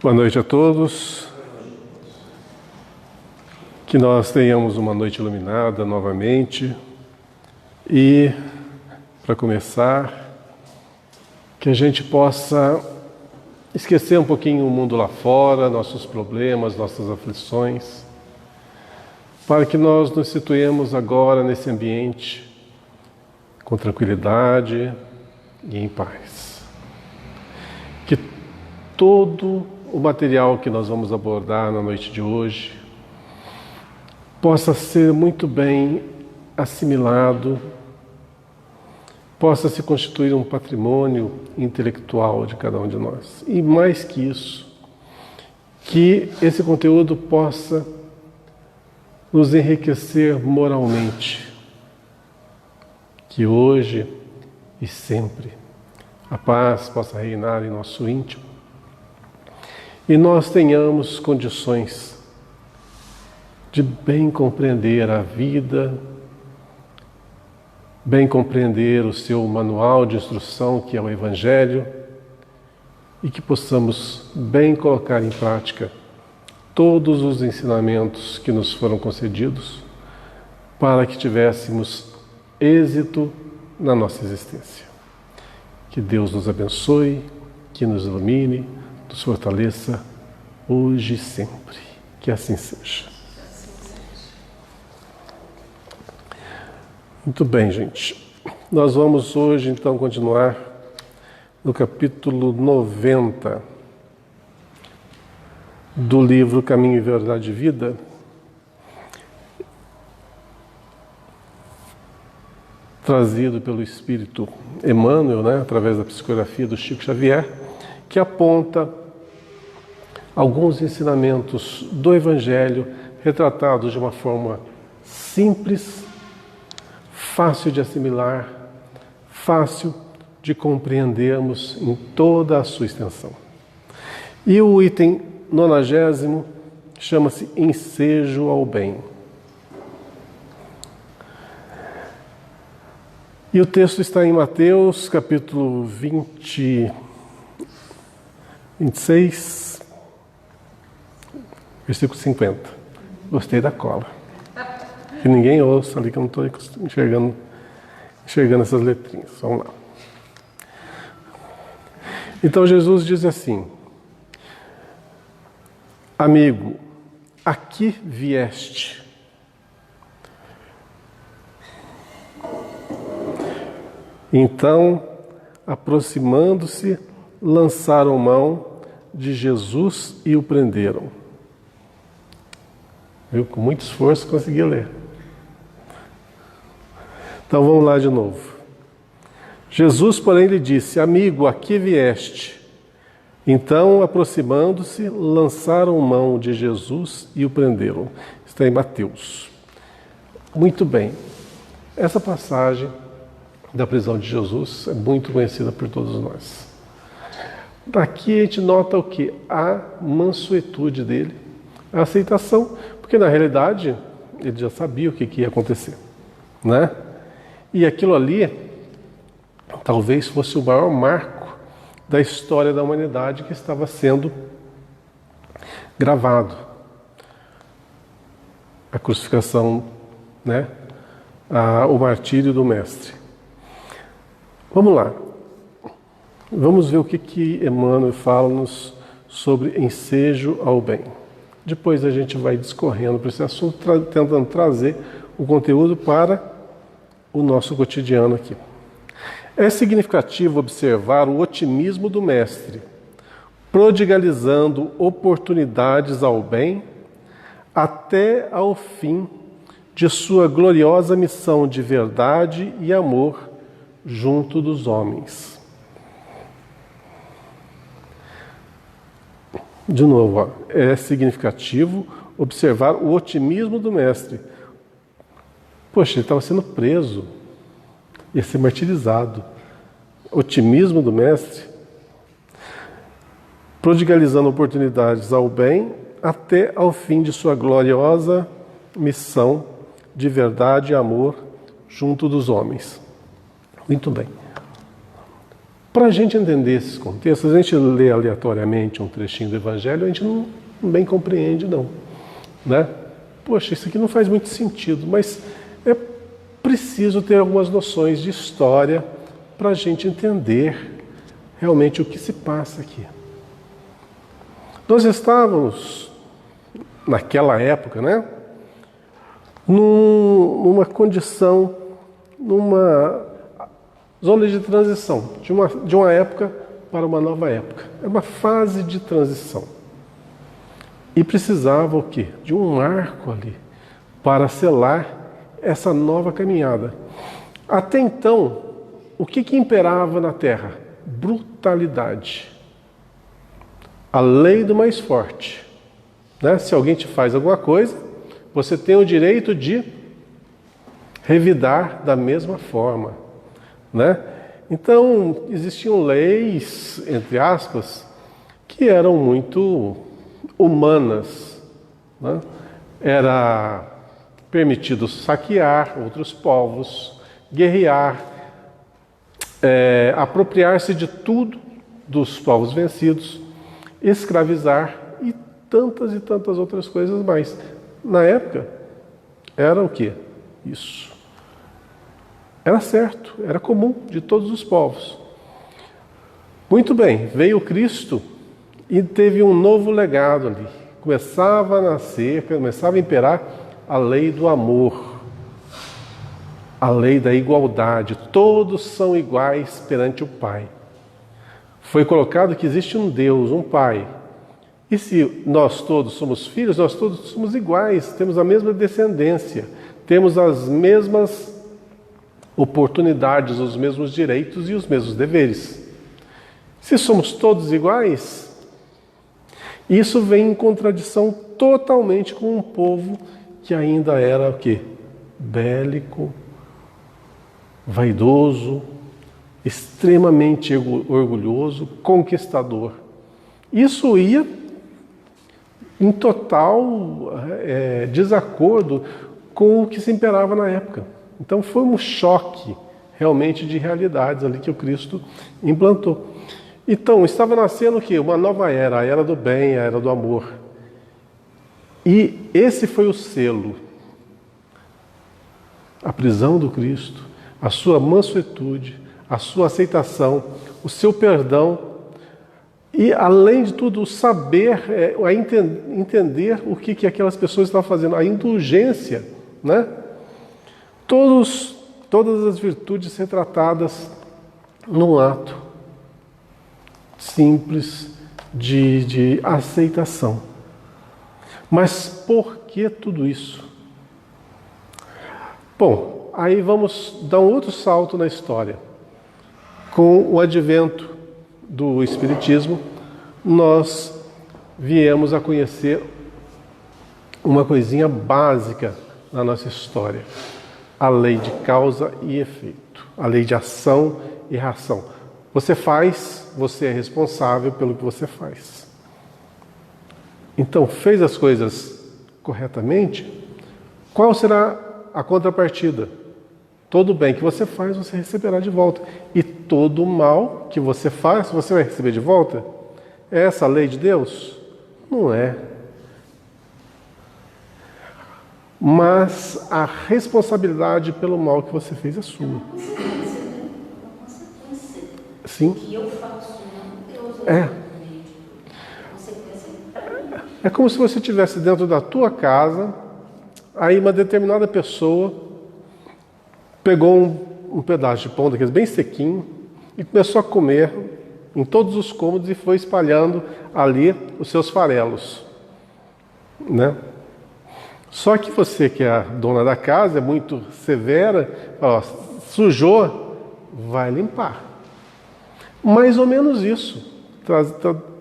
Boa noite a todos. Que nós tenhamos uma noite iluminada novamente. E, para começar, que a gente possa esquecer um pouquinho o mundo lá fora, nossos problemas, nossas aflições, para que nós nos situemos agora nesse ambiente com tranquilidade e em paz. Que todo o material que nós vamos abordar na noite de hoje possa ser muito bem assimilado, possa se constituir um patrimônio intelectual de cada um de nós. E mais que isso, que esse conteúdo possa nos enriquecer moralmente, que hoje e sempre a paz possa reinar em nosso íntimo e nós tenhamos condições de bem compreender a vida, bem compreender o seu manual de instrução, que é o Evangelho, e que possamos bem colocar em prática todos os ensinamentos que nos foram concedidos para que tivéssemos êxito na nossa existência. Que Deus nos abençoe, que nos ilumine, nos fortaleça hoje e sempre. Que assim seja. Muito bem, gente. Nós vamos hoje, então, continuar no capítulo 90 do livro Caminho, Verdade e Vida. Trazido pelo Espírito Emmanuel, através da psicografia do Chico Xavier, que aponta alguns ensinamentos do Evangelho retratados de uma forma simples, fácil de assimilar, fácil de compreendermos em toda a sua extensão. E o item 90 chama-se Ensejo ao Bem. E o texto está em Mateus, capítulo 26, versículo 50. Gostei da cola. Que ninguém ouça ali, que eu não estou enxergando essas letrinhas. Vamos lá. Então Jesus diz assim: amigo, aqui vieste. Então, aproximando-se, lançaram mão de Jesus e o prenderam. Eu, com muito esforço, consegui ler. Então, vamos lá de novo. Jesus, porém, lhe disse: amigo, aqui vieste. Então, aproximando-se, lançaram mão de Jesus e o prenderam. Está em Mateus. Muito bem. Essa passagem da prisão de Jesus é muito conhecida por todos nós. Daqui a gente nota o quê? A mansuetude dele, a aceitação, porque na realidade ele já sabia o que ia acontecer, né? E aquilo ali talvez fosse o maior marco da história da humanidade que estava sendo gravado. A crucificação, né? O martírio do Mestre. Vamos lá. Vamos ver o que Emmanuel fala-nos sobre ensejo ao bem. Depois a gente vai discorrendo por esse assunto, tentando trazer o conteúdo para o nosso cotidiano aqui. É significativo observar o otimismo do Mestre, prodigalizando oportunidades ao bem até ao fim de sua gloriosa missão de verdade e amor junto dos homens. De novo, é significativo observar o otimismo do Mestre. Poxa, ele estava sendo preso, ia ser martirizado. Otimismo do Mestre, prodigalizando oportunidades ao bem até ao fim de sua gloriosa missão de verdade e amor junto dos homens. Muito bem. Para a gente entender esses contextos, a gente lê aleatoriamente um trechinho do Evangelho, a gente não bem compreende, não. Né? Poxa, isso aqui não faz muito sentido, mas é preciso ter algumas noções de história para a gente entender realmente o que se passa aqui. Nós estávamos, naquela época, né, numa condição, numa zona de transição, de uma época para uma nova época. É uma fase de transição. E precisava o quê? De um marco ali para selar essa nova caminhada. Até então, o que imperava na Terra? Brutalidade. A lei do mais forte. Né? Se alguém te faz alguma coisa, você tem o direito de revidar da mesma forma. Né? Então, existiam leis, entre aspas, que eram muito humanas. Né? Era permitido saquear outros povos, guerrear, apropriar-se de tudo dos povos vencidos, escravizar e tantas outras coisas mais. Na época, era o quê? Isso. Era certo, era comum de todos os povos. Muito bem, veio Cristo e teve um novo legado ali. Começava a nascer, começava a imperar a lei do amor, a lei da igualdade. Todos são iguais perante o Pai. Foi colocado que existe um Deus, um Pai. E se nós todos somos filhos, nós todos somos iguais, temos a mesma descendência, temos as mesmas oportunidades, os mesmos direitos e os mesmos deveres. Se somos todos iguais, isso vem em contradição totalmente com um povo que ainda era o quê? Bélico, vaidoso, extremamente orgulhoso, conquistador. Isso ia em total desacordo com o que se imperava na época. Então foi um choque realmente de realidades ali que o Cristo implantou. Então estava nascendo o quê? Uma nova era, a era do bem, a era do amor. E esse foi o selo. A prisão do Cristo, a sua mansuetude, a sua aceitação, o seu perdão e, além de tudo, o saber, entender o que aquelas pessoas estavam fazendo, a indulgência, né? Todas as virtudes retratadas num ato simples de aceitação. Mas por que tudo isso? Bom, aí vamos dar um outro salto na história. Com o advento do Espiritismo, nós viemos a conhecer uma coisinha básica na nossa história: a lei de causa e efeito, a lei de ação e reação. Você faz, você é responsável pelo que você faz. Então, fez as coisas corretamente, qual será a contrapartida? Todo bem que você faz, você receberá de volta. E todo mal que você faz, você vai receber de volta? É essa a lei de Deus? Não é. Mas a responsabilidade pelo mal que você fez é sua. Uma consequência. Sim. Que eu faço, não Deus. É como se você estivesse dentro da tua casa, aí uma determinada pessoa pegou um pedaço de pão daqueles bem sequinho e começou a comer em todos os cômodos e foi espalhando ali os seus farelos, né? Só que você, que é a dona da casa, é muito severa, fala, ó, sujou, vai limpar. Mais ou menos isso,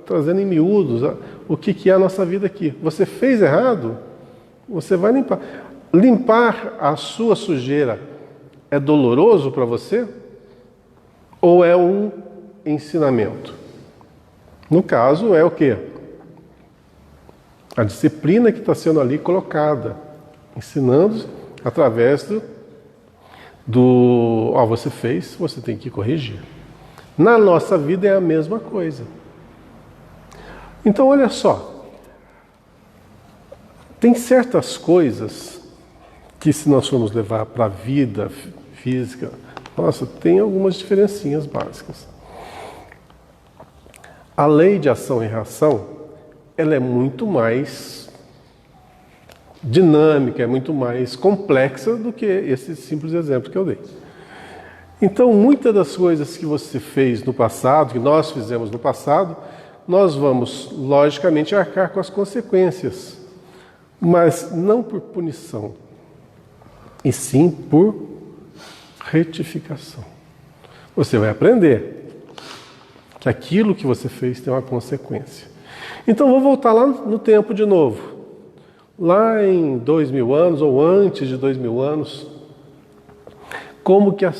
trazendo em miúdos o que é a nossa vida aqui. Você fez errado, você vai limpar. Limpar a sua sujeira é doloroso para você? Ou é um ensinamento? No caso, é o quê? A disciplina que está sendo ali colocada, ensinando através do você fez, você tem que corrigir. Na nossa vida é a mesma coisa. Então, olha só. Tem certas coisas que, se nós formos levar para a vida física, nossa, tem algumas diferencinhas básicas. A lei de ação e reação, ela é muito mais dinâmica, é muito mais complexa do que esse simples exemplo que eu dei. Então, muitas das coisas que você fez no passado, que nós fizemos no passado, nós vamos, logicamente, arcar com as consequências, mas não por punição, e sim por retificação. Você vai aprender que aquilo que você fez tem uma consequência. Então, vou voltar lá no tempo de novo. Lá em 2000 anos, ou antes de 2000 anos, como que a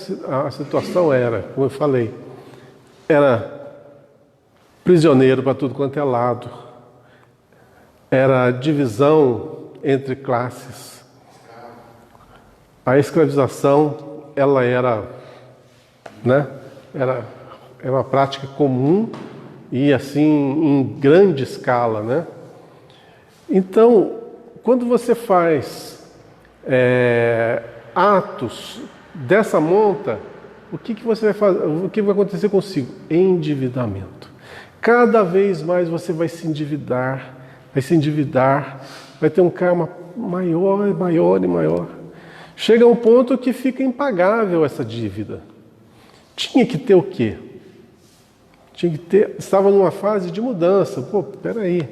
situação era, como eu falei, era prisioneiro para tudo quanto é lado, era divisão entre classes, a escravização, ela era uma prática comum e assim em grande escala, né? Então, quando você faz atos dessa monta, o que você vai fazer? O que vai acontecer consigo? Endividamento. Cada vez mais você vai se endividar, vai ter um karma maior, maior e maior. Chega a um ponto que fica impagável essa dívida. Tinha que ter o quê? Estava numa fase de mudança. Pô, peraí.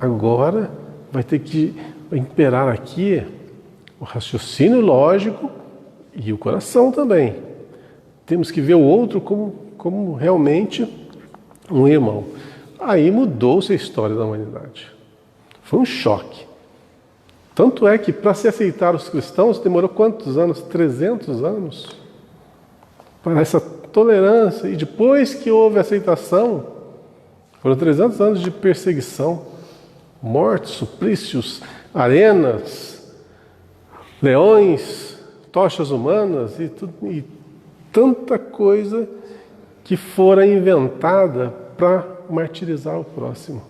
Agora vai ter que imperar aqui o raciocínio lógico e o coração também. Temos que ver o outro como realmente um irmão. Aí mudou-se a história da humanidade. Foi um choque. Tanto é que para se aceitar os cristãos demorou quantos anos? 300 anos? Para essa tolerância. E depois que houve aceitação, foram 300 anos de perseguição, mortes, suplícios, arenas, leões, tochas humanas e tanta coisa que fora inventada para martirizar o próximo.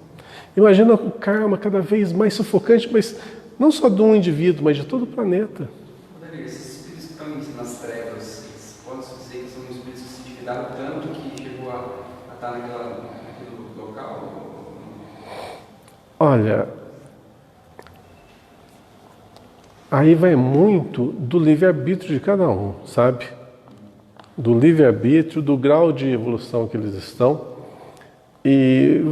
Imagina o karma cada vez mais sufocante, mas não só de um indivíduo, mas de todo o planeta. Esses espíritos que estão nas trevas, pode-se dizer que são espíritos que se endividaram tanto que chegou a estar naquele local? Olha, aí vai muito do livre-arbítrio de cada um, sabe? Do livre-arbítrio, do grau de evolução que eles estão. E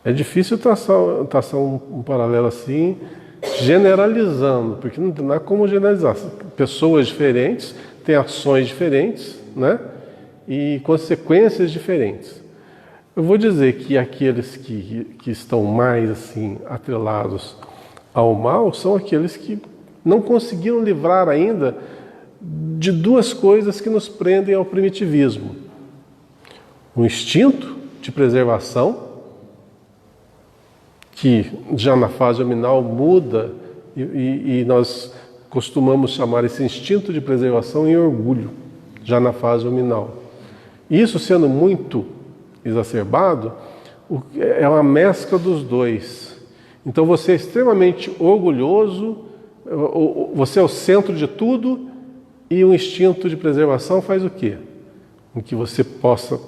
é difícil traçar um paralelo assim, generalizando, porque não há como generalizar. Pessoas diferentes têm ações diferentes, né? E consequências diferentes. Eu vou dizer que aqueles que estão mais assim atrelados ao mal são aqueles que não conseguiram livrar ainda de duas coisas que nos prendem ao primitivismo. O instinto de preservação, que já na fase hominal muda e nós costumamos chamar esse instinto de preservação em orgulho, já na fase hominal. Isso sendo muito exacerbado, é uma mescla dos dois. Então você é extremamente orgulhoso, você é o centro de tudo, e o instinto de preservação faz o quê? Em que você possa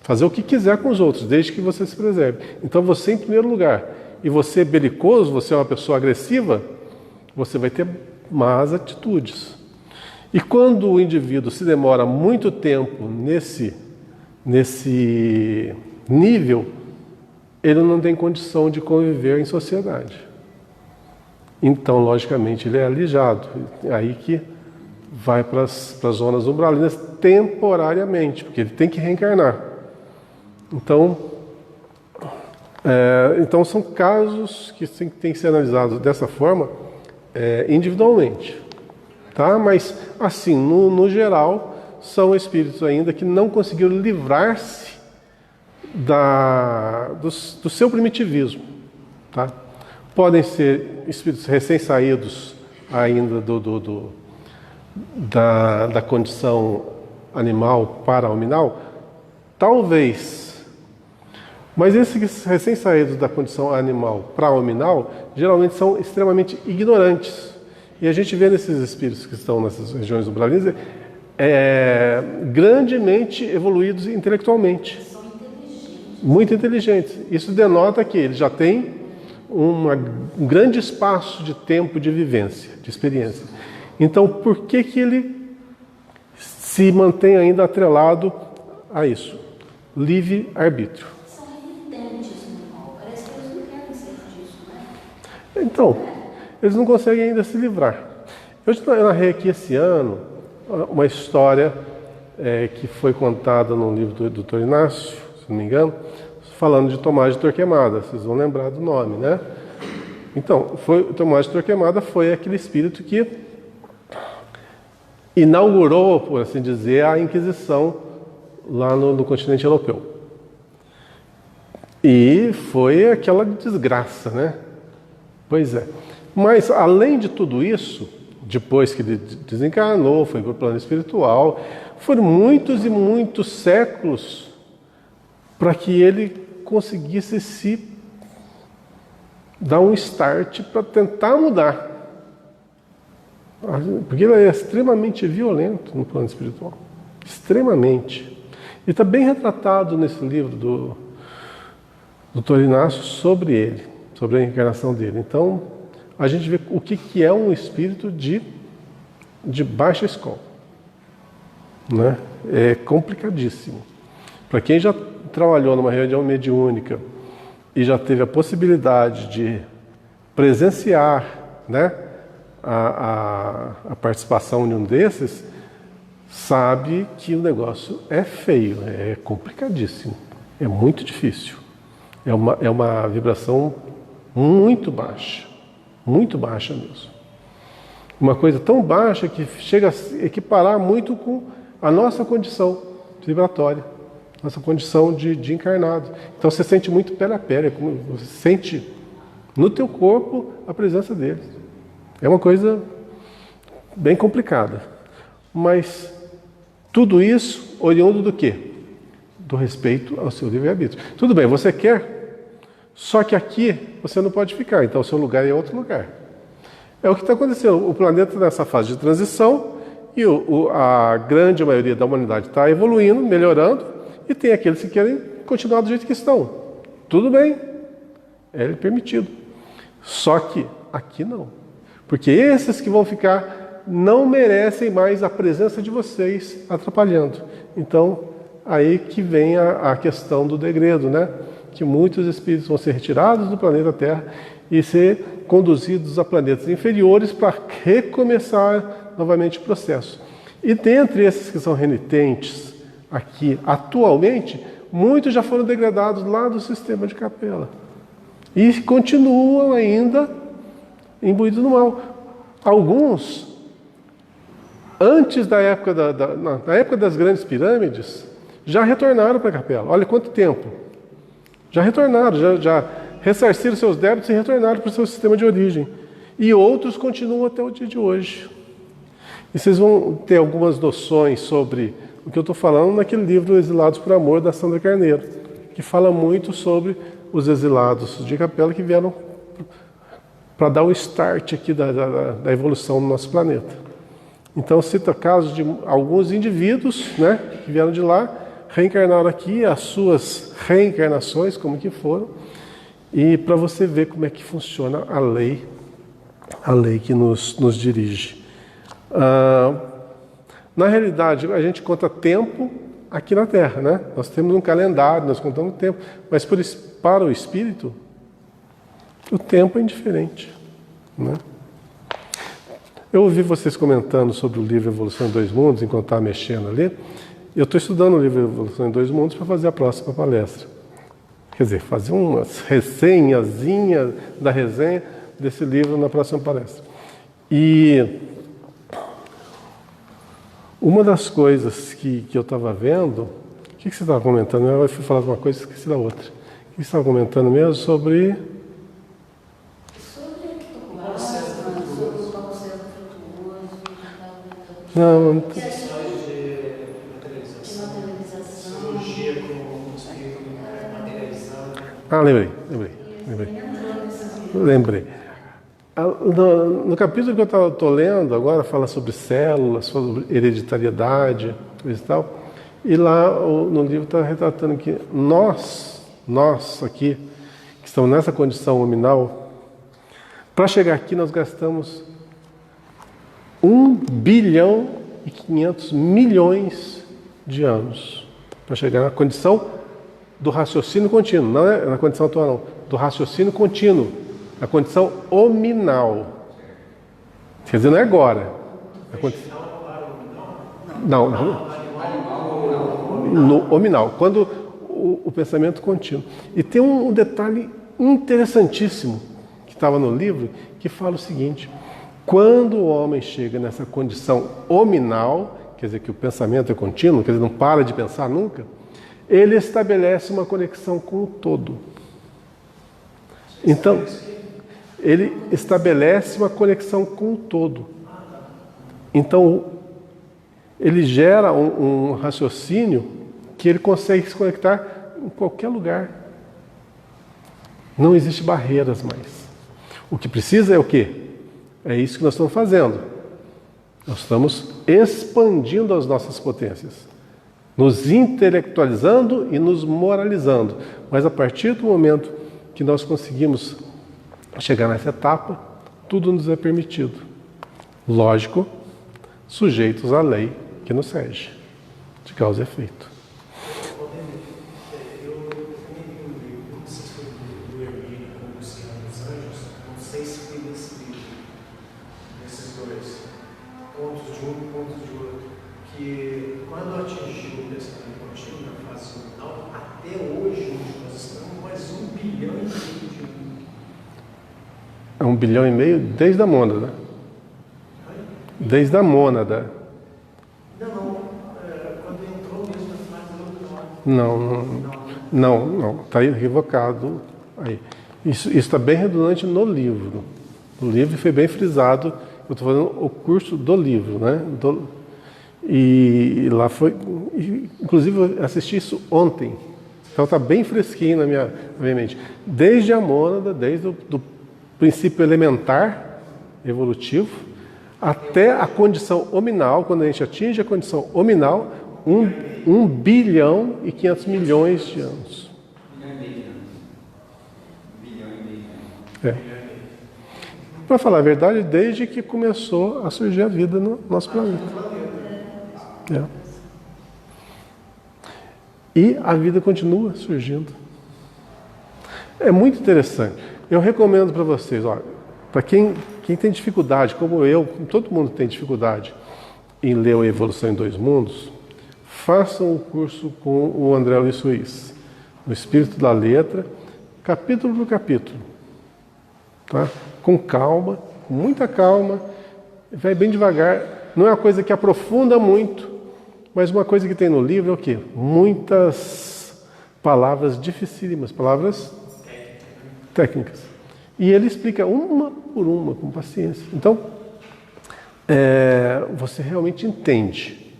fazer o que quiser com os outros, desde que você se preserve. Então você em primeiro lugar, e você é belicoso, você é uma pessoa agressiva, você vai ter más atitudes. E quando o indivíduo se demora muito tempo nesse nível, ele não tem condição de conviver em sociedade. Então, logicamente, ele é alijado. É aí que vai para as zonas umbralinas temporariamente, porque ele tem que reencarnar. Então são casos que têm que ser analisados dessa forma, individualmente. Tá? Mas, assim, no geral, são espíritos ainda que não conseguiram livrar-se do seu primitivismo. Tá? Podem ser espíritos recém-saídos ainda da condição animal para hominal? Talvez. Mas esses recém-saídos da condição animal para hominal, geralmente são extremamente ignorantes. E a gente vê nesses espíritos que estão nessas regiões umbralinas, grandemente evoluídos intelectualmente. São inteligentes. Muito inteligentes. Isso denota que eles já têm um grande espaço de tempo de vivência, de experiência. Então, por que ele se mantém ainda atrelado a isso? Livre-arbítrio. São renitentes no mal. Parece que eles não querem sair disso, né? Então, eles não conseguem ainda se livrar. Eu narrei aqui esse ano uma história que foi contada num livro do Dr. Inácio, se não me engano, falando de Tomás de Torquemada. Vocês vão lembrar do nome, né? Então, Tomás de Torquemada foi aquele espírito que inaugurou, por assim dizer, a Inquisição lá no continente europeu. E foi aquela desgraça, né? Pois é. Mas, além de tudo isso, depois que ele desencarnou, foi para o plano espiritual, foram muitos e muitos séculos para que ele conseguisse se dar um start para tentar mudar. Porque ele é extremamente violento no plano espiritual. Extremamente. E está bem retratado nesse livro do Dr. Inácio sobre ele, sobre a encarnação dele. Então, a gente vê o que é um espírito de baixa escola. Né? É complicadíssimo. Para quem já trabalhou numa reunião mediúnica e já teve a possibilidade de presenciar, né, a participação em um desses, sabe que o negócio é feio, é complicadíssimo, é muito difícil. É uma vibração muito baixa mesmo. Uma coisa tão baixa que chega a equiparar muito com a nossa condição vibratória, nossa condição de encarnado. Então você sente muito pele a pele, como você sente no teu corpo a presença deles. É uma coisa bem complicada. Mas tudo isso oriundo do quê? Do respeito ao seu livre-arbítrio. Tudo bem, você quer, só que aqui você não pode ficar, então o seu lugar é outro lugar. É o que está acontecendo. O planeta está nessa fase de transição e a grande maioria da humanidade está evoluindo, melhorando, e tem aqueles que querem continuar do jeito que estão. Tudo bem, é permitido. Só que aqui não. Porque esses que vão ficar não merecem mais a presença de vocês atrapalhando. Então, aí que vem a questão do degredo, né? Que muitos espíritos vão ser retirados do planeta Terra e ser conduzidos a planetas inferiores para recomeçar novamente o processo. E dentre esses que são renitentes aqui atualmente, muitos já foram degradados lá do sistema de Capela. E continuam ainda imbuídos no mal. Alguns, antes da época na época das grandes pirâmides, já retornaram para a Capela. Olha quanto tempo. Já retornaram, já ressarciram seus débitos e retornaram para o seu sistema de origem. E outros continuam até o dia de hoje. E vocês vão ter algumas noções sobre o que eu estou falando naquele livro Exilados por Amor, da Sandra Carneiro, que fala muito sobre os exilados de Capela que vieram para dar o start aqui da evolução do nosso planeta. Então cita casos de alguns indivíduos, né, que vieram de lá, reencarnaram aqui, as suas reencarnações, como que foram, e para você ver como é que funciona a lei que nos dirige. Na realidade, a gente conta tempo aqui na Terra, né? Nós temos um calendário, nós contamos tempo, mas para o espírito, o tempo é indiferente, né? Eu ouvi vocês comentando sobre o livro Evolução em Dois Mundos, enquanto estava mexendo ali. Eu estou estudando o livro Evolução em Dois Mundos para fazer a próxima palestra. Quer dizer, fazer umas resenhazinhas da resenha desse livro na próxima palestra. E uma das coisas que eu estava vendo... O que você estava comentando? Eu fui falar de uma coisa e esqueci da outra. O que você estava comentando mesmo sobre... Não, não. o espírito materializando. Lembrei. No capítulo que eu estou lendo agora fala sobre células, sobre hereditariedade, coisa e tal. E lá no livro está retratando que nós aqui, que estamos nessa condição nominal, para chegar aqui nós gastamos 1 bilhão e 500 milhões de anos para chegar na condição do raciocínio contínuo, não é na condição atual não, do raciocínio contínuo, na condição hominal. Quer dizer, não é agora. Não, no hominal, quando o pensamento contínuo. E tem um detalhe interessantíssimo que estava no livro, que fala o seguinte: quando o homem chega nessa condição hominal, quer dizer que o pensamento é contínuo, quer dizer, não para de pensar nunca, ele estabelece uma conexão com o todo. Então, ele estabelece uma conexão com o todo. Então, ele gera um raciocínio que ele consegue se conectar em qualquer lugar. Não existe barreiras mais. O que precisa é o quê? É isso que nós estamos fazendo. Nós estamos expandindo as nossas potências, nos intelectualizando e nos moralizando. Mas a partir do momento que nós conseguimos chegar nessa etapa, tudo nos é permitido. Lógico, sujeitos à lei que nos rege, de causa e efeito. Eu também vi um livro, não sei se foi do Hermínio com o Luciano dos Anjos, não sei se foi nesse livro, nesses dois, pontos de um e pontos de outro, que quando atingiu o pensamento contínuo na fase nominal, até hoje nós estamos mais 1 bilhão e meio de anos. É 1 bilhão e meio desde a mônada. Desde a mônada. Quando entrou mesmo na fase nominal. Não. Está equivocado aí. Isso está bem redundante no livro. O livro foi bem frisado. Eu estou falando o curso do livro, né? E lá foi. Inclusive, eu assisti isso ontem. Então está bem fresquinho na minha mente. Desde a mônada, desde o princípio elementar, evolutivo, até a condição hominal, quando a gente atinge a condição hominal, 1 bilhão e 500 milhões de anos. 1 bilhão e meio. É. Para falar a verdade, desde que começou a surgir a vida no nosso planeta. É. E a vida continua surgindo. É muito interessante. Eu recomendo para vocês, para quem tem dificuldade, como eu, todo mundo tem dificuldade em ler a Evolução em Dois Mundos, façam o curso com o André Luiz Ruiz, no Espírito da Letra, capítulo por capítulo. Tá? Com calma, com muita calma, vai bem devagar. Não é uma coisa que aprofunda muito, mas uma coisa que tem no livro é o quê? Muitas palavras dificílimas, palavras técnicas. E ele explica uma por uma, com paciência. Então, você realmente entende.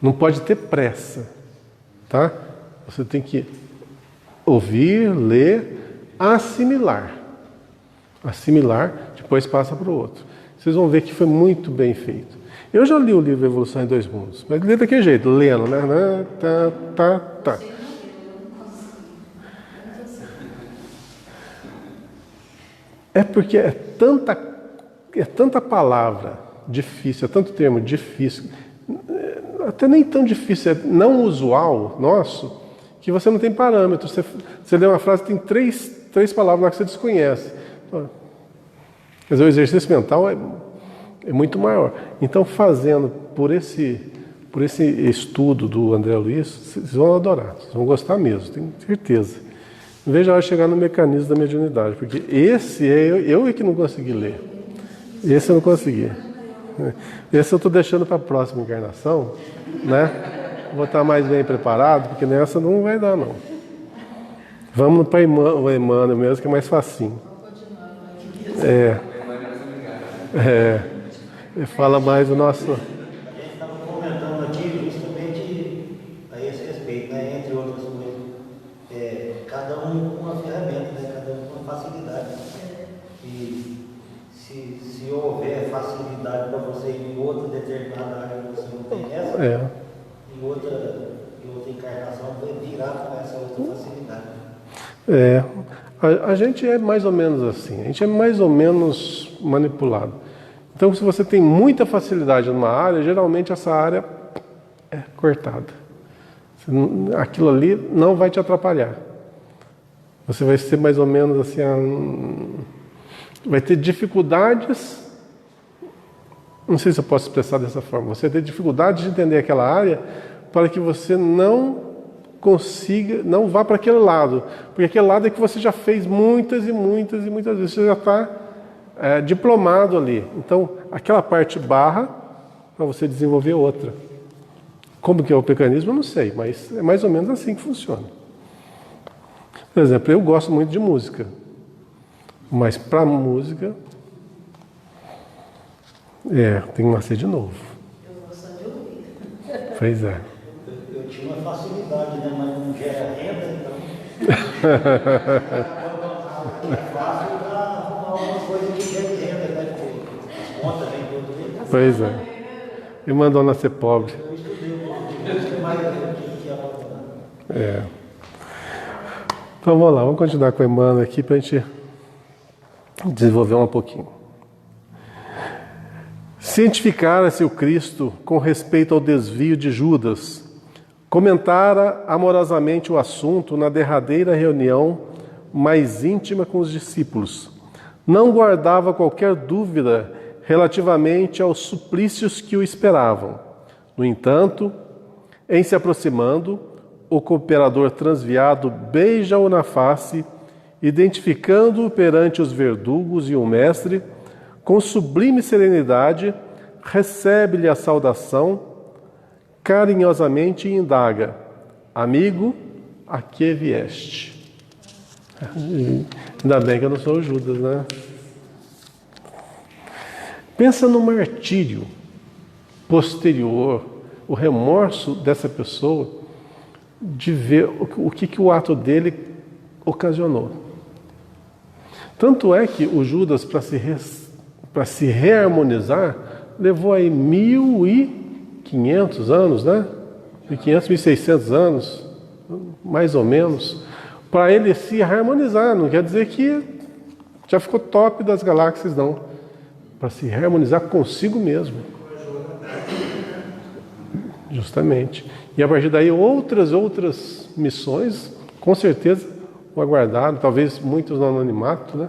Não pode ter pressa. Tá? Você tem que ouvir, ler, assimilar. Assimilar, depois passa para o outro. Vocês vão ver que foi muito bem feito. Eu já li o livro Evolução em Dois Mundos, mas li daquele jeito, lendo, né? Tá. É porque é tanta palavra difícil, é tanto termo difícil, até nem tão difícil, é não usual nosso, que você não tem parâmetro. Você lê uma frase, tem três palavras lá que você desconhece. Quer dizer, o exercício mental é muito maior. Então, fazendo por esse estudo do André Luiz, vocês vão adorar, vocês vão gostar mesmo, tenho certeza. Veja a hora de chegar no mecanismo da mediunidade, porque esse eu é que não consegui ler. Esse eu não consegui. Esse eu estou deixando para a próxima encarnação, né? Vou estar mais bem preparado, porque nessa não vai dar, não. Vamos para o Emmanuel mesmo, que é mais facinho. Fala mais o nosso... A gente estava comentando aqui justamente a esse respeito, né? Entre outras coisas. cada um com uma ferramenta, né? Cada um com uma facilidade. E se houver facilidade para você ir em outra determinada área que você não tem essa, em outra encarnação vai virar com essa outra facilidade. A gente é mais ou menos assim, a gente é mais ou menos manipulado. Então, se você tem muita facilidade numa área, geralmente essa área é cortada. Aquilo ali não vai te atrapalhar. Você vai ser mais ou menos assim, vai ter dificuldades, não sei se eu posso expressar dessa forma, você vai ter dificuldade de entender aquela área para que você não consiga, não vá para aquele lado, porque aquele lado é que você já fez muitas e muitas e muitas vezes, você já está diplomado ali. Então, aquela parte barra para você desenvolver outra. Como que é o mecanismo, eu não sei, mas é mais ou menos assim que funciona. Por exemplo, eu gosto muito de música, mas para música, tem que nascer de novo. Eu gosto de ouvir. Pois é. Eu tinha uma facilidade, né? Mas não gera renda, então. É fácil para arrumar alguma coisa que gere renda, né? Porque as contas vêm todo dia. Pois é. E mandou nascer pobre. Eu estudei um pouco de música, mas eu tive que abandonar. Então vamos lá, vamos continuar com a Emmanuel aqui para a gente desenvolver um pouquinho. Cientificara-se o Cristo com respeito ao desvio de Judas. Comentara amorosamente o assunto na derradeira reunião mais íntima com os discípulos. Não guardava qualquer dúvida relativamente aos suplícios que o esperavam. No entanto, em se aproximando, o cooperador transviado beija-o na face, identificando-o perante os verdugos e o mestre, com sublime serenidade, recebe-lhe a saudação, carinhosamente indaga: amigo, a que vieste? Ainda bem que eu não sou o Judas, né? Pensa no martírio posterior, o remorso dessa pessoa de ver o que o ato dele ocasionou. Tanto é que o Judas, para se reharmonizar, levou aí 1.500 anos, né? 1.500, 1.600 anos, mais ou menos, para ele se harmonizar. Não quer dizer que já ficou top das galáxias, não. Para se harmonizar consigo mesmo. Justamente. E a partir daí outras missões, com certeza, o aguardaram, talvez muitos no anonimato, né?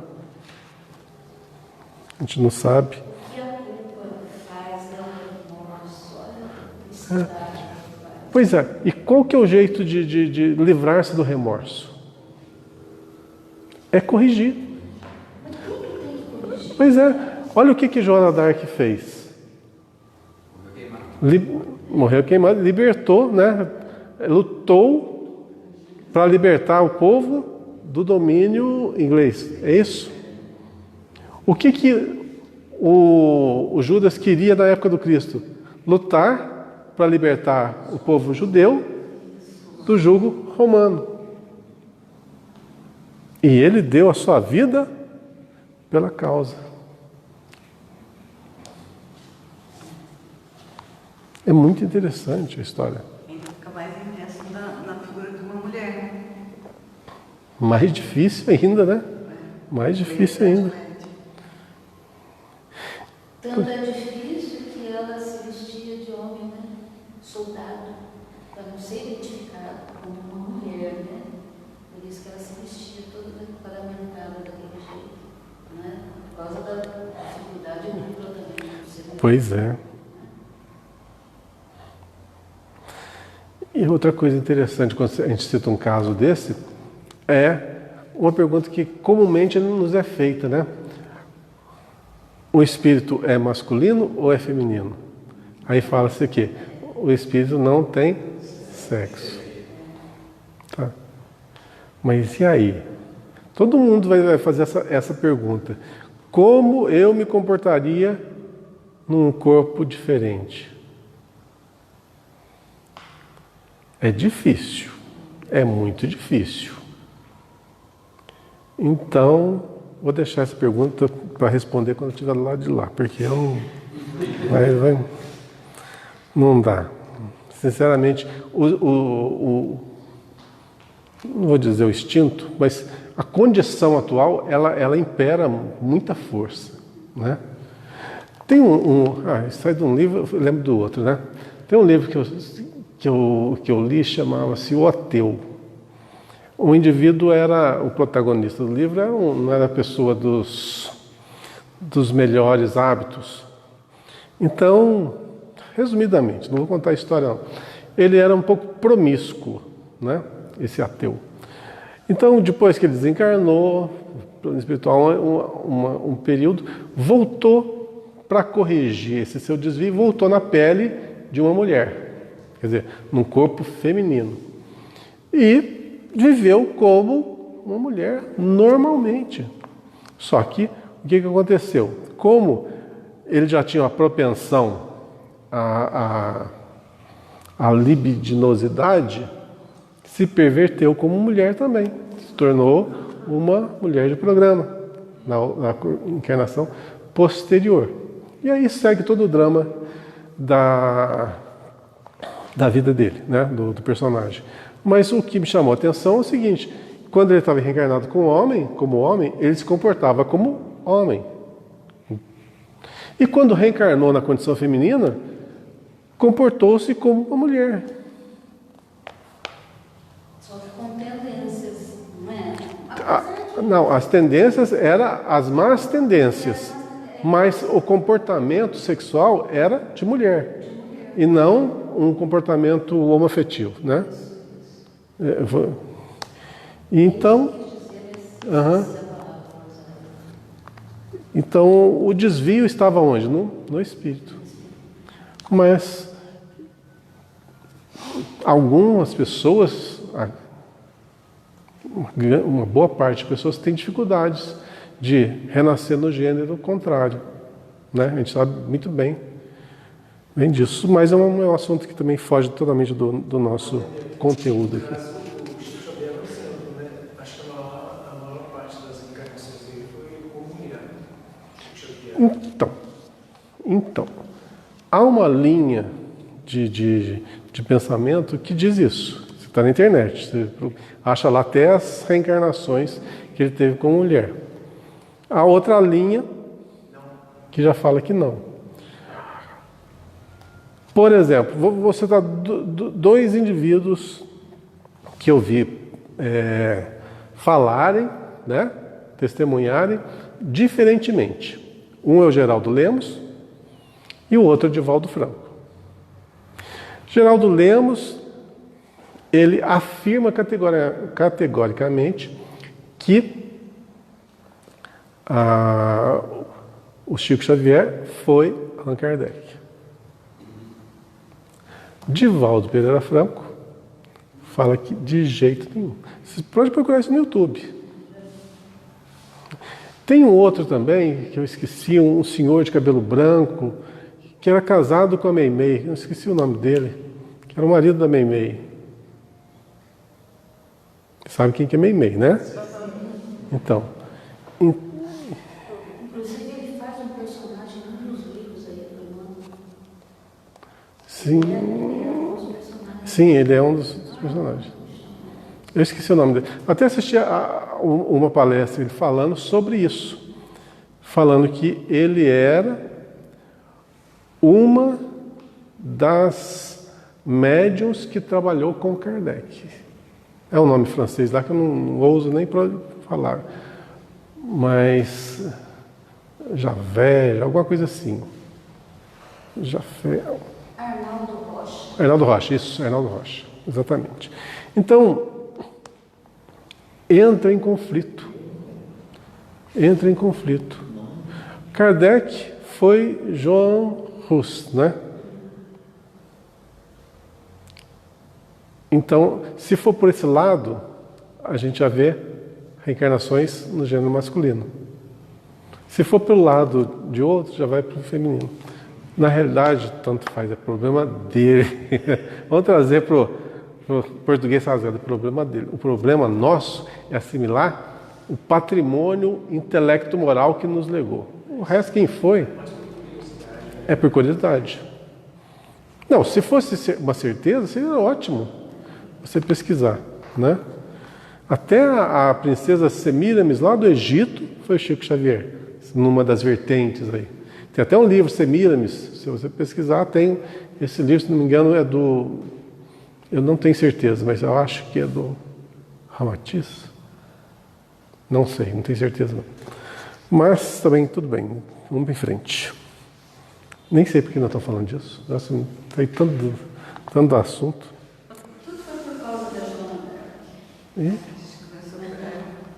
A gente não sabe. E a culpa faz remorso, Pois é, e qual que é o jeito de livrar-se do remorso? É corrigir. Mas tudo tem que corrigir. Pois é, olha o que Joana d'Arc fez. Morreu queimado, libertou, né? Lutou para libertar o povo do domínio inglês. É isso? O que o Judas queria na época do Cristo? Lutar para libertar o povo judeu do jugo romano. E ele deu a sua vida pela causa. É muito interessante a história. Ainda fica mais imerso na figura de uma mulher. Mais difícil ainda, né? Mais difícil ainda. Tanto é difícil que ela se vestia de homem, né? Soldado, para não ser identificada como uma mulher, né? Por isso que ela se vestia toda paramentada daquele jeito, né? Por causa da dificuldade dupla também do ser humano. Pois é. E outra coisa interessante, quando a gente cita um caso desse, é uma pergunta que comumente nos é feita, né? O espírito é masculino ou é feminino? Aí fala-se aqui, o espírito não tem sexo. Tá? Mas e aí? Todo mundo vai fazer essa pergunta. Como eu me comportaria num corpo diferente? É difícil. É muito difícil. Então, vou deixar essa pergunta para responder quando eu estiver do lado de lá, porque eu não, não dá. Sinceramente, não vou dizer o instinto, mas a condição atual, ela impera muita força, né? Tem isso sai de um livro, eu lembro do outro, né? Tem um livro que eu li, chamava-se O Ateu. O indivíduo era, o protagonista do livro não era a pessoa dos melhores hábitos. Então, resumidamente, não vou contar a história não. Ele era um pouco promíscuo, né? Esse ateu. Então, depois que ele desencarnou, plano espiritual, um período, voltou para corrigir esse seu desvio, voltou na pele de uma mulher, quer dizer, num corpo feminino. E viveu como uma mulher normalmente. Só que, o que aconteceu? Como ele já tinha uma propensão à libidinosidade, se perverteu como mulher também. Se tornou uma mulher de programa, na encarnação posterior. E aí segue todo o drama da vida dele, né? do personagem. Mas o que me chamou a atenção é o seguinte: quando ele estava reencarnado como homem, ele se comportava como homem. E quando reencarnou na condição feminina, comportou-se como uma mulher. Só que com tendências, não é? Não, as tendências eram as más tendências, mas o comportamento sexual era de mulher, e não um comportamento homoafetivo, né? Então, então o desvio estava onde? No espírito. Mas algumas pessoas, uma boa parte de pessoas tem dificuldades de renascer no gênero contrário, né? A gente sabe muito bem disso, mas é um assunto que também foge totalmente do nosso conteúdo aqui. Acho que a maior parte das encarnações dele foi como mulher. Então, há uma linha de pensamento que diz isso. Você está na internet, você acha lá até as reencarnações que ele teve como mulher. Há outra linha que já fala que não. Por exemplo, vou citar dois indivíduos que eu vi falarem, né, testemunharem diferentemente. Um é o Geraldo Lemos e o outro é o Divaldo Franco. Geraldo Lemos, ele afirma categoricamente que o Chico Xavier foi Allan Kardec. Divaldo Pereira Franco fala que de jeito nenhum. Você pode procurar isso no YouTube. Tem um outro também, que eu esqueci, um senhor de cabelo branco, que era casado com a Meimei. Eu esqueci o nome dele, que era o marido da Meimei. Sabe quem que é Meimei, né? Então. Inclusive, ele faz um personagem em um dos livros aí do irmão. Sim. Sim, ele é um dos personagens. Eu esqueci o nome dele. Até assisti uma palestra ele falando sobre isso. Falando que ele era uma das médiuns que trabalhou com Kardec. É um nome francês lá que eu não ouso nem para falar. Mas Javé, alguma coisa assim. Arnaldo Rocha. Arnaldo Rocha, isso, Arnaldo Rocha, exatamente. Então, entra em conflito. Kardec foi Johann Hus, né? Então, se for por esse lado, a gente já vê reencarnações no gênero masculino. Se for pelo lado de outro, já vai para o feminino. Na realidade, tanto faz, é problema dele. Vamos trazer para o português rasgado, é problema dele. O problema nosso é assimilar o patrimônio intelecto-moral que nos legou. O resto, quem foi? É por curiosidade. Não, se fosse uma certeza, seria ótimo você pesquisar, né? Até a princesa Semíramis, lá do Egito, foi o Chico Xavier, numa das vertentes aí. Tem até um livro, Semíramis, se você pesquisar, tem esse livro, se não me engano, é do... Eu não tenho certeza, mas eu acho que é do Ramatiz. Não sei, não tenho certeza não. Mas também tudo bem, vamos em frente. Nem sei por que nós estamos falando disso. Nossa, tem tanto assunto. Tudo foi por causa da Joana d'Arc.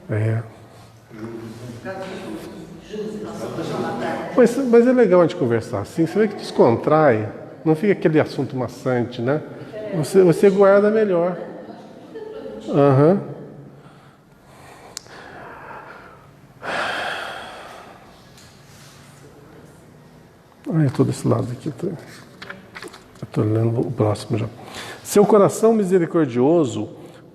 E? É. Mas é legal a gente conversar assim, você vê que descontrai, não fica aquele assunto maçante, né? Você guarda melhor. Aham. Eu estou desse lado aqui. Eu estou lendo o próximo já. Seu coração misericordioso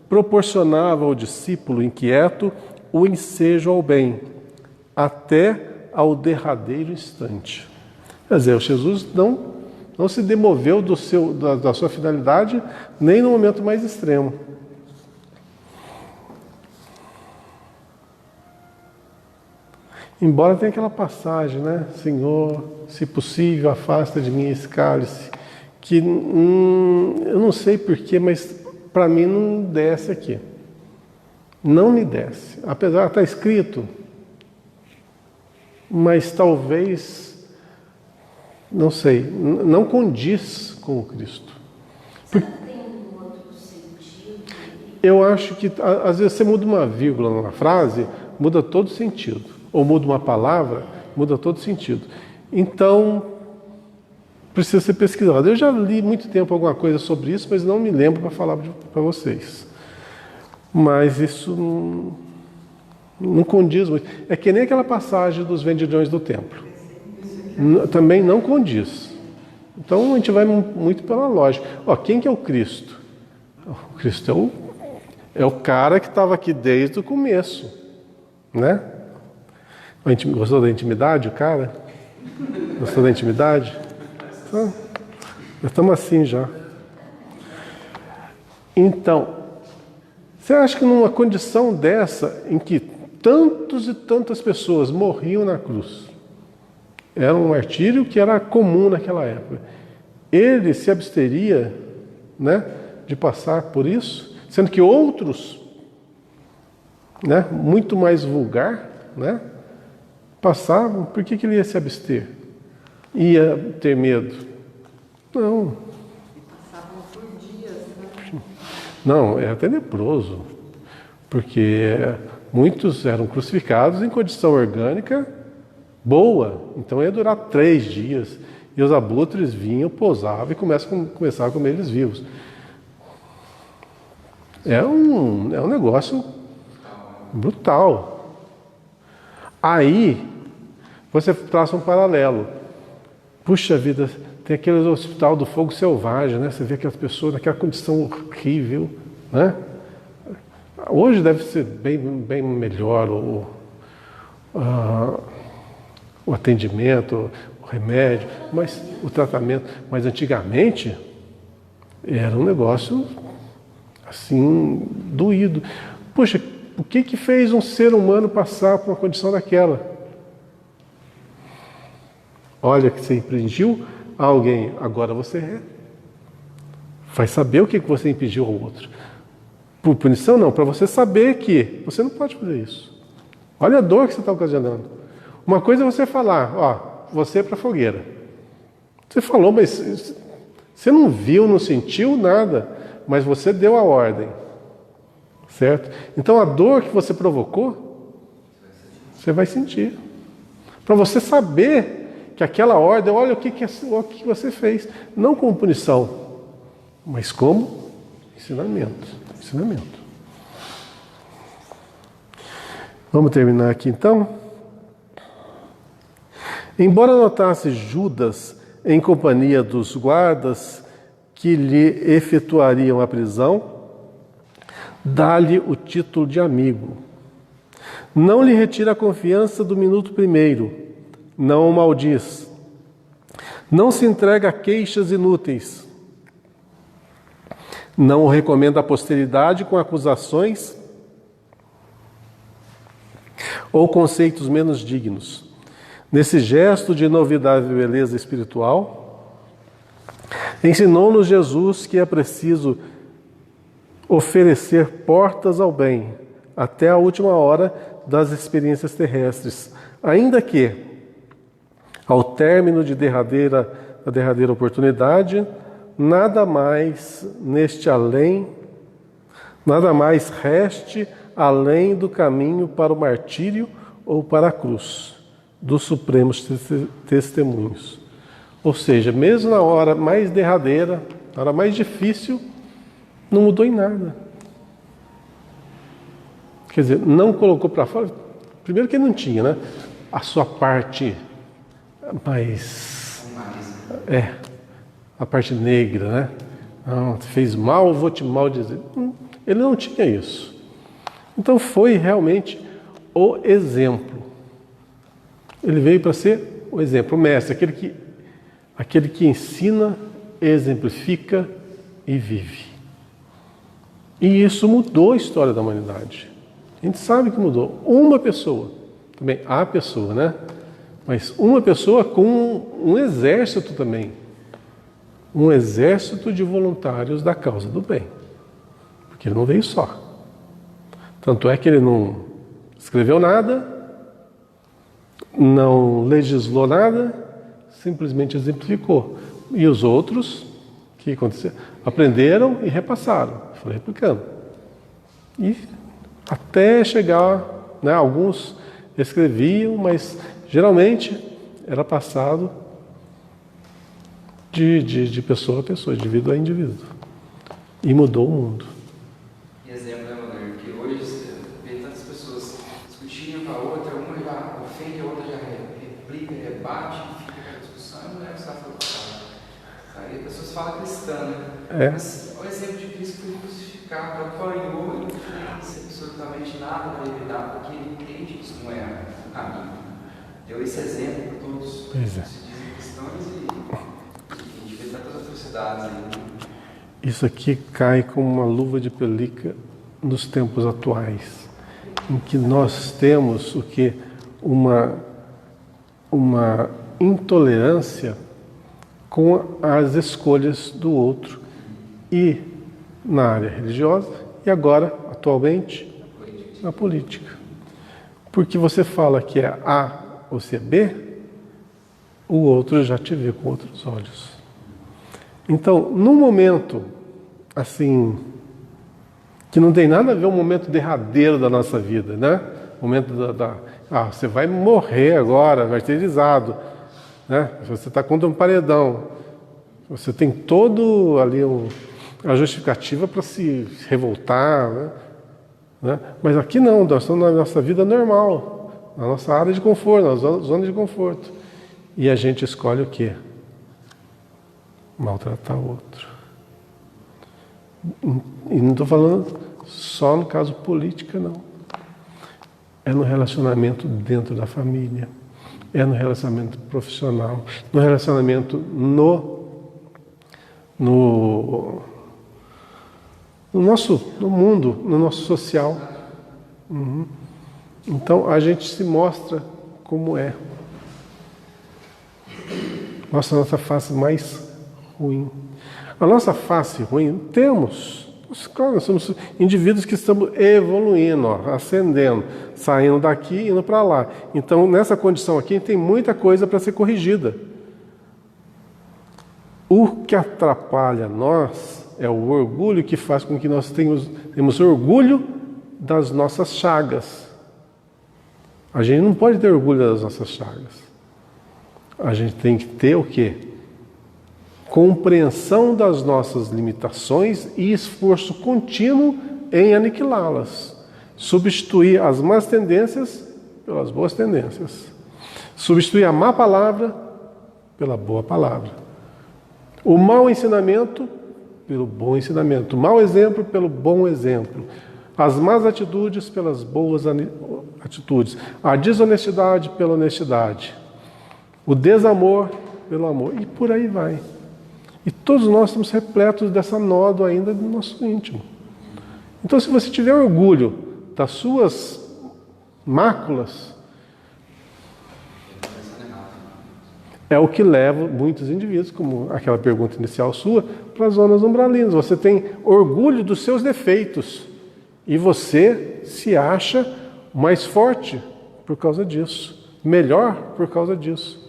proporcionava ao discípulo inquieto o ensejo ao bem, até ao derradeiro instante. Quer dizer, Jesus não se demoveu da sua finalidade nem no momento mais extremo. Embora tenha aquela passagem, né? Senhor, se possível, afasta de mim esse cálice, que eu não sei porquê, mas para mim não desce aqui. Não me desce. Apesar de estar escrito, mas talvez, não sei, não condiz com o Cristo. Será que tem um outro sentido? Eu acho que às vezes você muda uma vírgula numa frase, muda todo o sentido. Ou muda uma palavra, muda todo o sentido. Então, precisa ser pesquisado. Eu já li muito tempo alguma coisa sobre isso, mas não me lembro para falar para vocês. Mas isso não condiz muito. É que nem aquela passagem dos vendilhões do templo. Também não condiz. Então a gente vai muito pela lógica. Quem que é o Cristo? O Cristo é o cara que estava aqui desde o começo, né? Gostou da intimidade, o cara? Gostou da intimidade? Então, nós estamos assim já. Então, você acha que numa condição dessa, em que tantos e tantas pessoas morriam na cruz, era um martírio que era comum naquela época, ele se absteria, né, de passar por isso, sendo que outros, né, muito mais vulgar, né, passavam? Por que ele ia se abster? Ia ter medo? Não. Passavam por dias, né? Não, é até leproso, porque muitos eram crucificados em condição orgânica boa, então ia durar 3 dias, e os abutres vinham, pousavam e começavam a comer eles vivos. É um negócio brutal. Aí, você traça um paralelo. Puxa vida, tem aquele hospital do fogo selvagem, né? Você vê aquelas pessoas naquela condição horrível, né? Hoje deve ser bem melhor o atendimento, o remédio, mas o tratamento. Mas antigamente era um negócio assim, doído. Puxa, o que fez um ser humano passar por uma condição daquela? Olha que você infringiu a alguém, agora você vai saber o que você impediu ao outro. Por punição não, para você saber que você não pode fazer isso. Olha a dor que você está ocasionando. Uma coisa é você falar, você é para a fogueira. Você falou, mas você não viu, não sentiu nada, mas você deu a ordem. Certo? Então a dor que você provocou, você vai sentir. Para você saber que aquela ordem, olha o que você fez. Não como punição, mas como ensinamento. Vamos terminar aqui então? Embora notasse Judas em companhia dos guardas que lhe efetuariam a prisão, dá-lhe o título de amigo. Não lhe retira a confiança do minuto primeiro, não o maldiz. Não se entrega a queixas inúteis. Não o recomenda à posteridade com acusações ou conceitos menos dignos. Nesse gesto de inovidável beleza espiritual, ensinou-nos Jesus que é preciso oferecer portas ao bem até a última hora das experiências terrestres, ainda que, ao término da derradeira oportunidade, nada mais reste além do caminho para o martírio ou para a cruz dos supremos testemunhos. Ou seja, mesmo na hora mais derradeira, na hora mais difícil, não mudou em nada. Quer dizer, não colocou para fora, primeiro que não tinha, né? A sua parte mais... a parte negra, né? Não, fez mal, vou te maldizer. Ele não tinha isso. Então foi realmente o exemplo. Ele veio para ser o exemplo, o mestre, aquele que ensina, exemplifica e vive. E isso mudou a história da humanidade. A gente sabe que mudou. Uma pessoa, também a pessoa, né? Mas uma pessoa com um exército também. Um exército de voluntários da causa do bem. Porque ele não veio só. Tanto é que ele não escreveu nada, não legislou nada, simplesmente exemplificou. E os outros, o que aconteceu? Aprenderam e repassaram, foram replicando. E até chegar, né, alguns escreviam, mas geralmente era passado de pessoa a pessoa, de indivíduo a indivíduo. E mudou o mundo. E exemplo, né, Manuel, que hoje você vê tantas pessoas discutindo com a outra, uma já ofende, a outra já replica, rebate, fica aquela discussão, e não é o que você está falando. Aí as pessoas falam cristã, né? Mas o exemplo de Cristo foi crucificado, apanhou, não fez absolutamente nada para evitar, porque ele entende que isso não é o caminho. Deu esse exemplo para todos que se dizem cristãos e a gente vê tantas atrocidades aí. Isso aqui cai como uma luva de pelica nos tempos atuais, em que nós temos o que? Uma intolerância com as escolhas do outro. E na área religiosa, e agora, atualmente, na política. Porque você fala que é A ou se é B, o outro já te vê com outros olhos. Então, num momento assim, que não tem nada a ver com o momento derradeiro da nossa vida, né? O momento você vai morrer agora, martirizado, né? Você está contra um paredão, você tem todo ali a justificativa para se revoltar, né? Mas aqui não, nós estamos na nossa vida normal, na nossa área de conforto, na zona de conforto. E a gente escolhe o quê? Maltratar o outro. E não estou falando só no caso política, não. É no relacionamento dentro da família, é no relacionamento profissional, no relacionamento no mundo, no nosso social. Então a gente se mostra como é. Mostra a nossa face mais ruim. A nossa face ruim, claro, nós somos indivíduos que estamos evoluindo, ascendendo, saindo daqui e indo para lá. Então, nessa condição aqui, tem muita coisa para ser corrigida. O que atrapalha nós é o orgulho que faz com que nós temos orgulho das nossas chagas. A gente não pode ter orgulho das nossas chagas. A gente tem que ter o quê? Compreensão das nossas limitações e esforço contínuo em aniquilá-las. Substituir as más tendências pelas boas tendências. Substituir a má palavra pela boa palavra. O mau ensinamento pelo bom ensinamento. O mau exemplo pelo bom exemplo. As más atitudes pelas boas atitudes. A desonestidade pela honestidade. O desamor pelo amor. E por aí vai. E todos nós estamos repletos dessa nódoa ainda no nosso íntimo. Então, se você tiver orgulho das suas máculas, é o que leva muitos indivíduos, como aquela pergunta inicial sua, para as zonas umbralinas. Você tem orgulho dos seus defeitos e você se acha mais forte por causa disso, melhor por causa disso.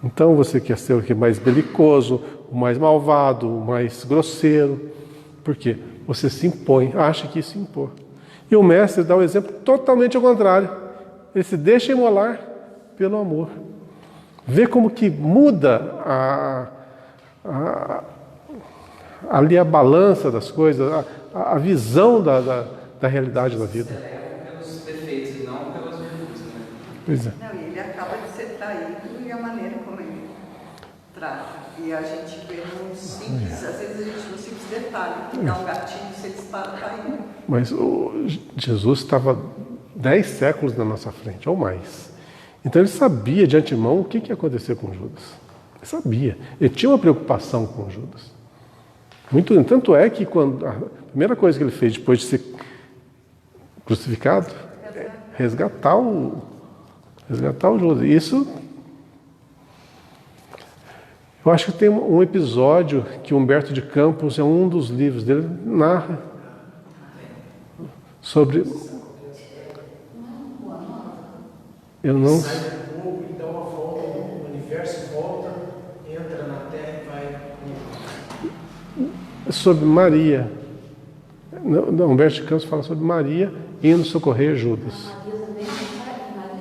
Então você quer ser o mais belicoso, o mais malvado, o mais grosseiro. Por quê? Você se impõe, acha que se impor. E o mestre dá um exemplo totalmente ao contrário. Ele se deixa imolar pelo amor. Vê como que muda ali a balança das coisas, a visão da realidade da vida. Você leva pelos defeitos e não pelas virtudes, né? Pois é. Não, e ele acaba de ser traído e a maneira como ele trata. E a gente vê no simples, às vezes a gente no simples detalhe, que dá um gatilho se ele está traindo. Mas Jesus estava 10 séculos na nossa frente, ou mais. Então ele sabia de antemão o que ia acontecer com Judas. Ele sabia. Ele tinha uma preocupação com Judas. Tanto é que quando a primeira coisa que ele fez depois de ser crucificado é resgatar o Judas. Isso, eu acho que tem um episódio que Humberto de Campos, é um dos livros dele, narra sobre... Eu não... Sai do corpo e dá uma volta no universo, volta, entra na Terra e vai... Sobre Maria. Não, Humberto de Campos fala sobre Maria indo socorrer Judas.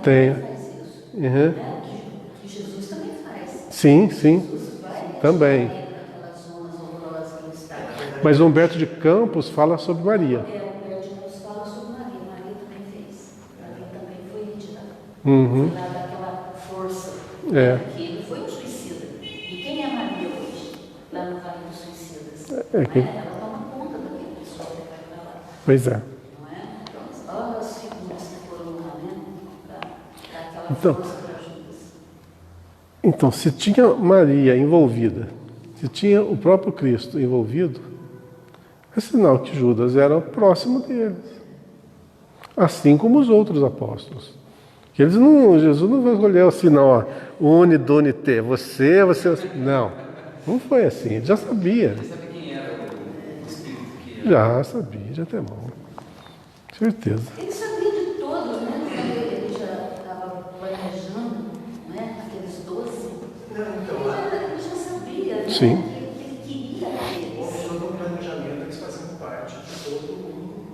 Tem. Faz isso. Uhum. Que Jesus também faz. Sim. Jesus vai Também. naquelas zonas horrorosas que ele está. Mas Humberto de Campos fala sobre Maria. O Humberto de Campos fala sobre Maria. Maria também fez. Maria também foi retirada. Uhum. Foi lá daquela força. É. Que ele foi um suicida. E quem é Maria hoje? Lá no Vale dos Suicidas. Que... Ela toma conta daquele pessoal que vai para lá. Pois é. Não é? Então, olha as figuras que foram lá, né? Para aquela Então, força para Judas. Então, se tinha Maria envolvida, se tinha o próprio Cristo envolvido, é sinal que Judas era próximo deles. Assim como os outros apóstolos. Que eles não, Jesus não vai escolher assim, não, ó, une, dune, te, você. Não foi assim, ele já sabia. Você sabe quem era o espírito que era? Já sabia, já tem mão. Certeza. Ele sabia de todos, né? Quando ele já estava planejando, né? Aqueles 12. Ele já sabia, né? Sim. Ele queria aqueles. Houve todo um planejamento, eles faziam parte de toda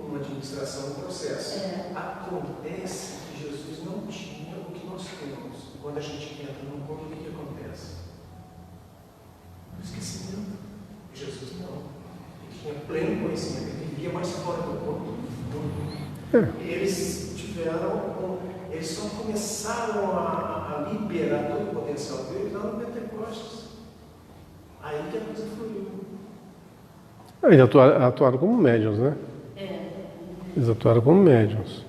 uma administração, um processo. Acontece que Jesus não tinha o que nós temos. Quando a gente entra no corpo, o que acontece? O esquecimento. Jesus não. Ele tinha pleno conhecimento, ele vivia mais fora do corpo. Eles só começaram a liberar todo o potencial deles lá no Pentecostes. Aí que a coisa fluiu. Eles atuaram como médiuns, né? Eles atuaram como médiuns.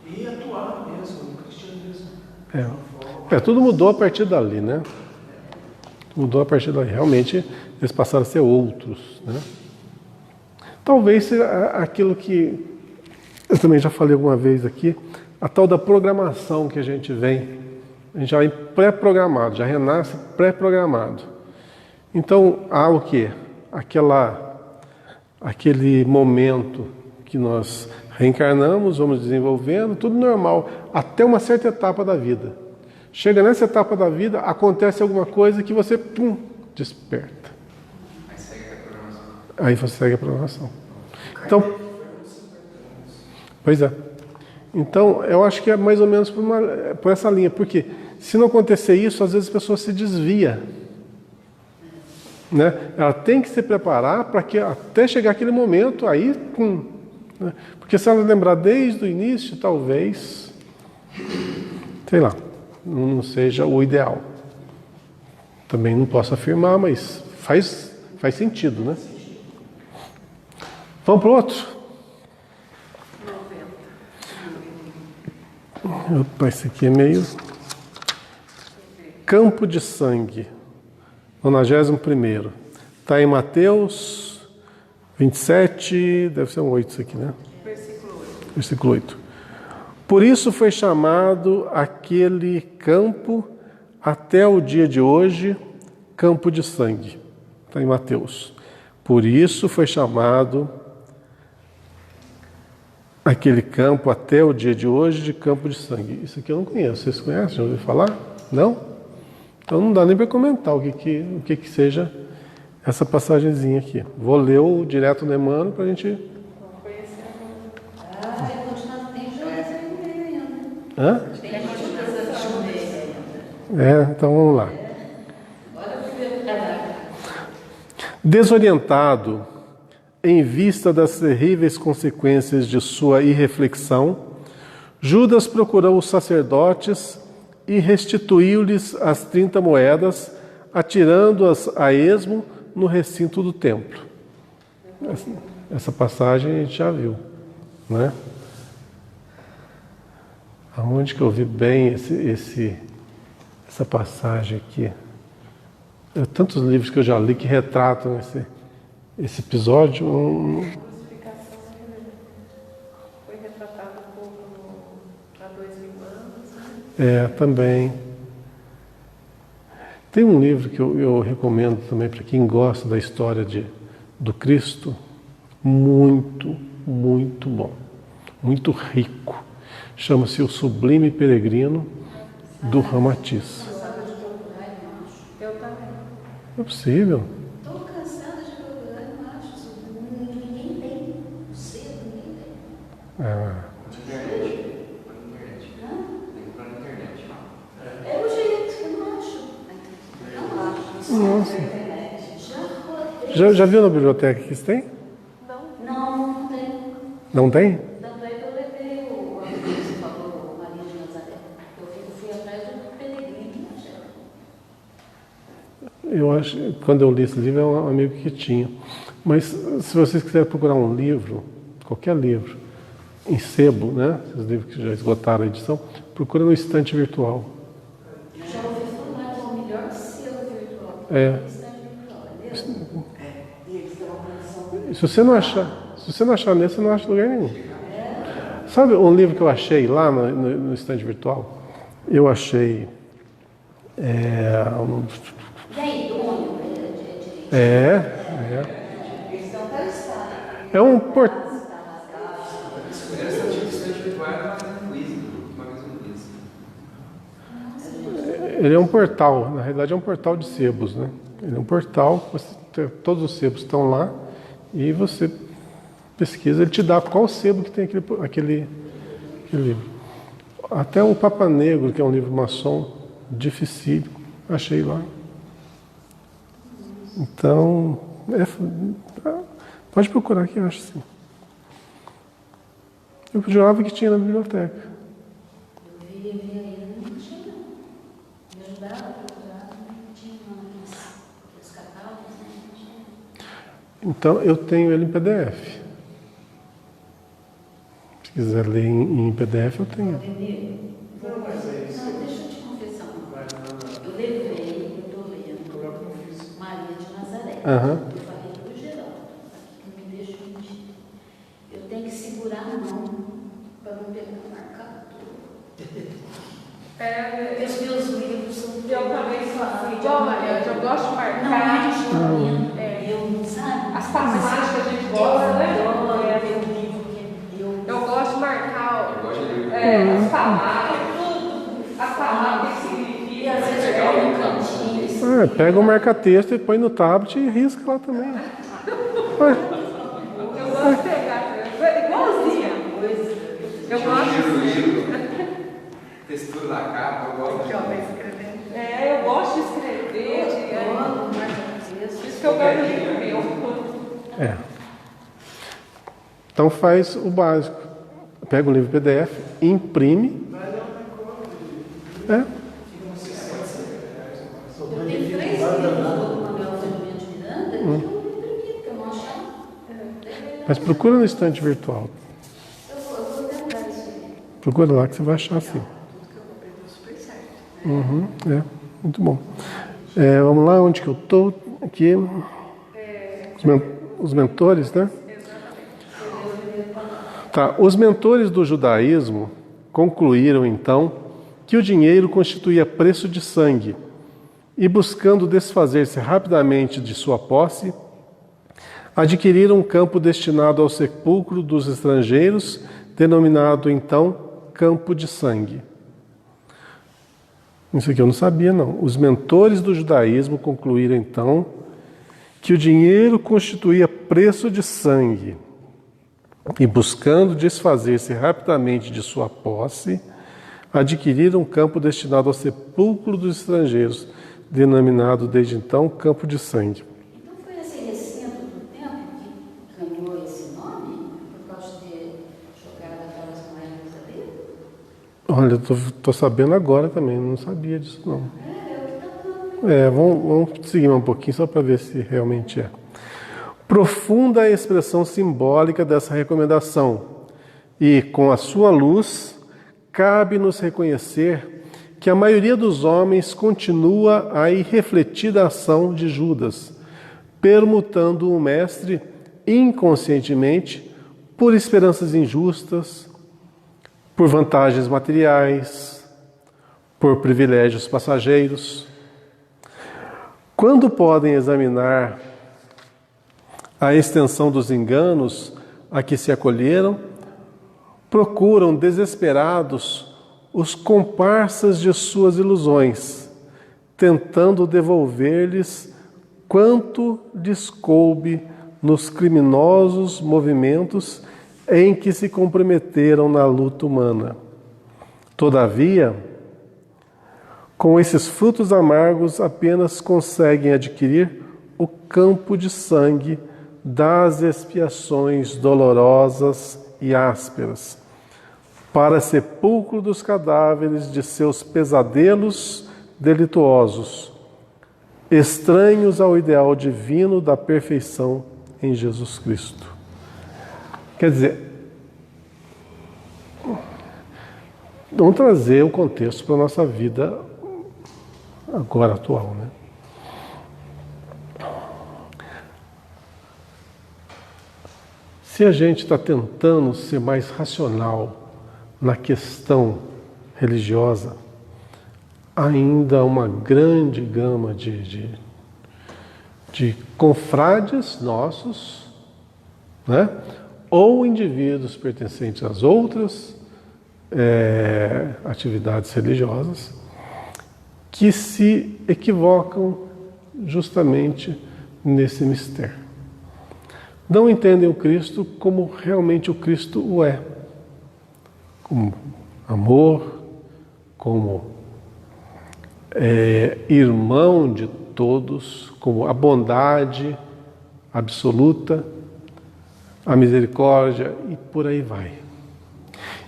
E atuar mesmo no cristianismo. Tudo mudou a partir dali, né? Mudou a partir dali. Realmente, eles passaram a ser outros, né? Talvez seja aquilo que eu também já falei alguma vez aqui, a tal da programação que a gente vem. A gente já vem pré-programado, já renasce pré-programado. Então, há o quê? Aquele momento que nós reencarnamos, vamos desenvolvendo, tudo normal, até uma certa etapa da vida. Chega nessa etapa da vida, acontece alguma coisa que você, desperta. Aí você segue a programação. Então, pois é. Então, eu acho que é mais ou menos por essa linha, porque se não acontecer isso, às vezes a pessoa se desvia. Né? Ela tem que se preparar para que até chegar aquele momento, aí, né? Porque se ela lembrar desde o início, talvez, sei lá, não seja o ideal. Também não posso afirmar, mas faz sentido, né? Vamos para o outro? Opa, esse aqui é meio... Campo de sangue, 91º. Está em Mateus 27, deve ser um 8 isso aqui, né? Versículo 8. Por isso foi chamado aquele campo até o dia de hoje campo de sangue. Está em Mateus. Por isso foi chamado aquele campo até o dia de hoje de campo de sangue. Isso aqui eu não conheço. Vocês conhecem? Já ouviram falar? Não? Então não dá nem para comentar o que seja essa passagenzinha aqui. Vou ler o direto no Emmanuel para a gente... Vai continuar, tem Judas aí no meio ainda. Hã? Tem Judas no meio ainda. Então vamos lá. Bora ver o trabalho. Desorientado, em vista das terríveis consequências de sua irreflexão, Judas procurou os sacerdotes e restituiu-lhes as 30 moedas, atirando-as a esmo no recinto do templo. Essa passagem a gente já viu, né? Aonde que eu vi bem essa passagem aqui? Tantos livros que eu já li que retratam esse episódio. Foi retratado um pouco há 2000 anos. Também. Tem um livro que eu recomendo também para quem gosta da história do Cristo, muito, muito bom, muito rico. Chama-se O Sublime Peregrino, do Ramatiz. Eu também. É possível. Estou cansada de procurar, não acho. Ninguém tem. Cedo, ninguém tem. É o jeito, eu não acho. Não acho. Nossa. Já viu na biblioteca que isso tem? Não tem. Não tem? Tanto é que eu levei o amigo que você falou, Maria de Nazaré. Eu fui atrás do peregrino, Eu acho, quando eu li esse livro, é um amigo que tinha. Mas se vocês quiserem procurar um livro, qualquer livro, em sebo, né? Esses livros que já esgotaram a edição, procura no estante virtual. Já ouvi falar que é o melhor selo virtual. É. Estante virtual, é mesmo? E eles dão uma condição. Se você não achar nesse, você não acha em lugar nenhum. Sabe um livro que eu achei lá no estante virtual? Eu achei... Tem dono, Eles dão para estar. É um portal. Essa estante virtual era uma vez um quiz. Ele é um portal, na realidade é um portal de sebos, né? Ele é um portal, todos os sebos estão lá e você pesquisa, ele te dá qual sebo que tem aquele livro. Até o Papa Negro, que é um livro maçom, dificílimo, achei lá. Então, pode procurar aqui, eu acho sim. Eu jurava que tinha na biblioteca. Eu vi ainda, não tinha não. Me ajudava a procurar, não tinha aqueles catálogos, né? Não tinha. Então, eu tenho ele em PDF. Se quiser ler em PDF, eu tenho. Não, deixa eu te confessar uma coisa. Eu levei, eu estou lendo Maria de Nazaré. Aham. Eu falei para o Geraldo, aqui que me deixa mentir. Eu tenho que segurar a mão para não pegar marcador. Porque os meus livros são Eu também sou igual a Maria, eu gosto de marcar. Eu, sabe? As passagens que a gente gosta, né? Eu adoro ver um livro que Eu gosto de marcar Eu gosto de ler. as palavras, tudo. As palavras que significam. E às vezes eu pego um cantinho. Pega o marca-texto e põe no tablet e risca lá também. Eu gosto de pegar, igualzinha. Eu gosto de Textura da capa, eu gosto Que de homem escrevendo. eu gosto de escrever. Por isso que eu gosto de livro meu. Então faz o básico. Pega o livro PDF, imprime. Eu tenho 3 livros do Manuel Filomeno de Miranda que eu imprimi, porque eu não achava. Mas procura no estante virtual. Eu vou tentar isso aí. Procura lá que você vai achar sim. Tudo que eu vou aprender super certo. Muito bom. Vamos lá, onde que eu estou? Aqui. Os mentores, né? Tá. Os mentores do judaísmo concluíram, então, que o dinheiro constituía preço de sangue e, buscando desfazer-se rapidamente de sua posse, adquiriram um campo destinado ao sepulcro dos estrangeiros, denominado, então, campo de sangue. Isso aqui eu não sabia, não. Os mentores do judaísmo concluíram, então, que o dinheiro constituía preço de sangue e, buscando desfazer-se rapidamente de sua posse, adquiriram um campo destinado ao sepulcro dos estrangeiros, denominado desde então campo de sangue. Então foi esse recinto do templo que ganhou esse nome por causa de ter jogado aquelas moedas ali? Olha, eu estou sabendo agora também, não sabia disso não. Vamos seguir um pouquinho só para ver se realmente é. Profunda a expressão simbólica dessa recomendação e, com a sua luz, cabe-nos reconhecer que a maioria dos homens continua a irrefletida ação de Judas, permutando o mestre inconscientemente por esperanças injustas, por vantagens materiais, por privilégios passageiros. Quando podem examinar a extensão dos enganos a que se acolheram, procuram desesperados os comparsas de suas ilusões, tentando devolver-lhes quanto lhes coube nos criminosos movimentos em que se comprometeram na luta humana. Todavia, com esses frutos amargos apenas conseguem adquirir o campo de sangue das expiações dolorosas e ásperas, para sepulcro dos cadáveres de seus pesadelos delituosos, estranhos ao ideal divino da perfeição em Jesus Cristo. Quer dizer, vamos trazer o contexto para a nossa vida agora atual, né? Se a gente está tentando ser mais racional na questão religiosa, ainda há uma grande gama de confrades nossos, né? Ou indivíduos pertencentes às outras atividades religiosas, que se equivocam justamente nesse mistério. Não entendem o Cristo como realmente o Cristo o é. Como amor, como irmão de todos, como a bondade absoluta, a misericórdia e por aí vai.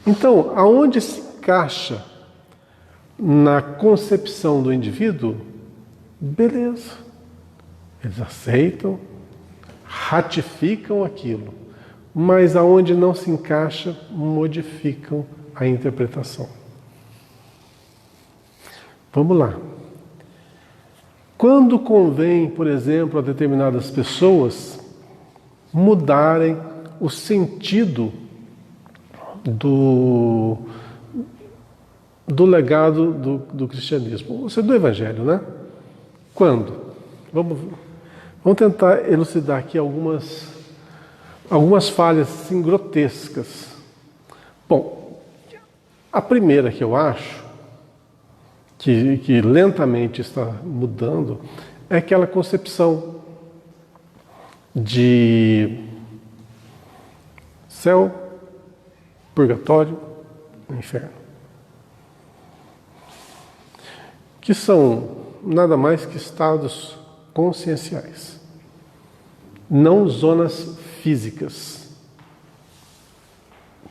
Então, aonde se encaixa na concepção do indivíduo, beleza. Eles aceitam, ratificam aquilo, mas aonde não se encaixa, modificam a interpretação. Vamos lá. Quando convém, por exemplo, a determinadas pessoas mudarem o sentido do legado do cristianismo, ou seja, do evangelho, né? Quando? Vamos tentar elucidar aqui algumas falhas assim, grotescas. Bom, a primeira que eu acho, que lentamente está mudando, é aquela concepção de céu, purgatório, inferno, que são nada mais que estados conscienciais, não zonas físicas,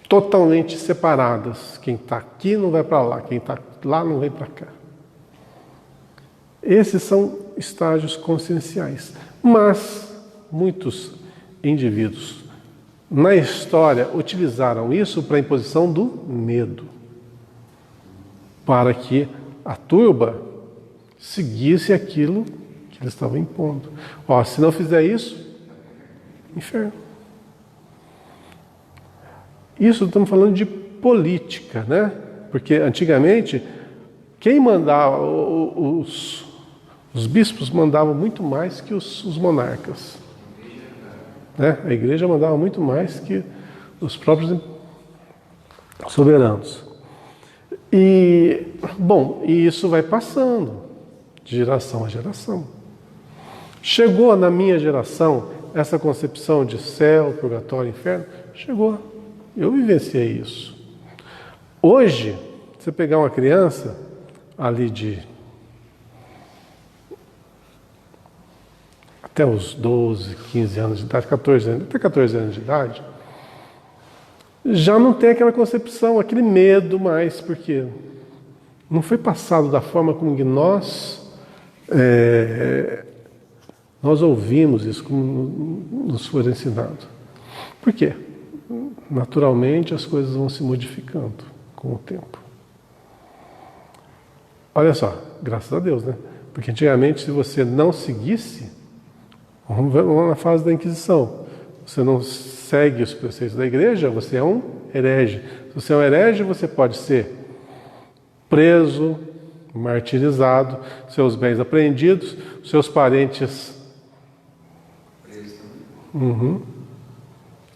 totalmente separadas. Quem está aqui não vai para lá, quem está lá não vem para cá. Esses são estágios conscienciais, mas muitos indivíduos na história utilizaram isso para a imposição do medo. para que a turba seguisse aquilo que eles estavam impondo. Ó, se não fizer isso, inferno. Isso estamos falando de política, né? Porque antigamente, quem mandava, os bispos mandavam muito mais que os monarcas. Né? A igreja mandava muito mais que os próprios soberanos. E, bom, e isso vai passando de geração a geração. Chegou na minha geração essa concepção de céu, purgatório, inferno? Chegou. Eu vivenciei isso. Hoje, você pegar uma criança ali de até os 12, 15 anos de idade, 14 anos, até 14 anos de idade, já não tem aquela concepção, aquele medo mais, porque não foi passado da forma como que nós ouvimos isso, como nos foi ensinado. Por quê? Naturalmente as coisas vão se modificando com o tempo. Olha só, graças a Deus, né? Porque antigamente, se você não seguisse, vamos na fase da Inquisição, você não segue os preceitos da igreja, você é um herege. Se você é um herege, você pode ser preso, martirizado, seus bens apreendidos, seus parentes...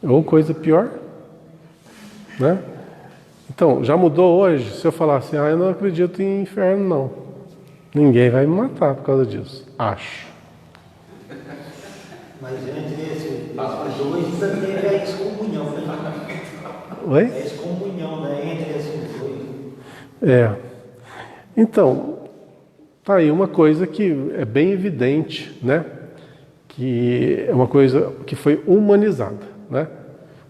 Ou coisa pior, né? Então, já mudou hoje. Se eu falar assim, eu não acredito em inferno, não. Ninguém vai me matar por causa disso, acho. Mas entre esses dois também é excomunhão, né? Oi? É excomunhão, né? Entre esses dois. Então, tá aí uma coisa que é bem evidente, né? Que é uma coisa que foi humanizada, né?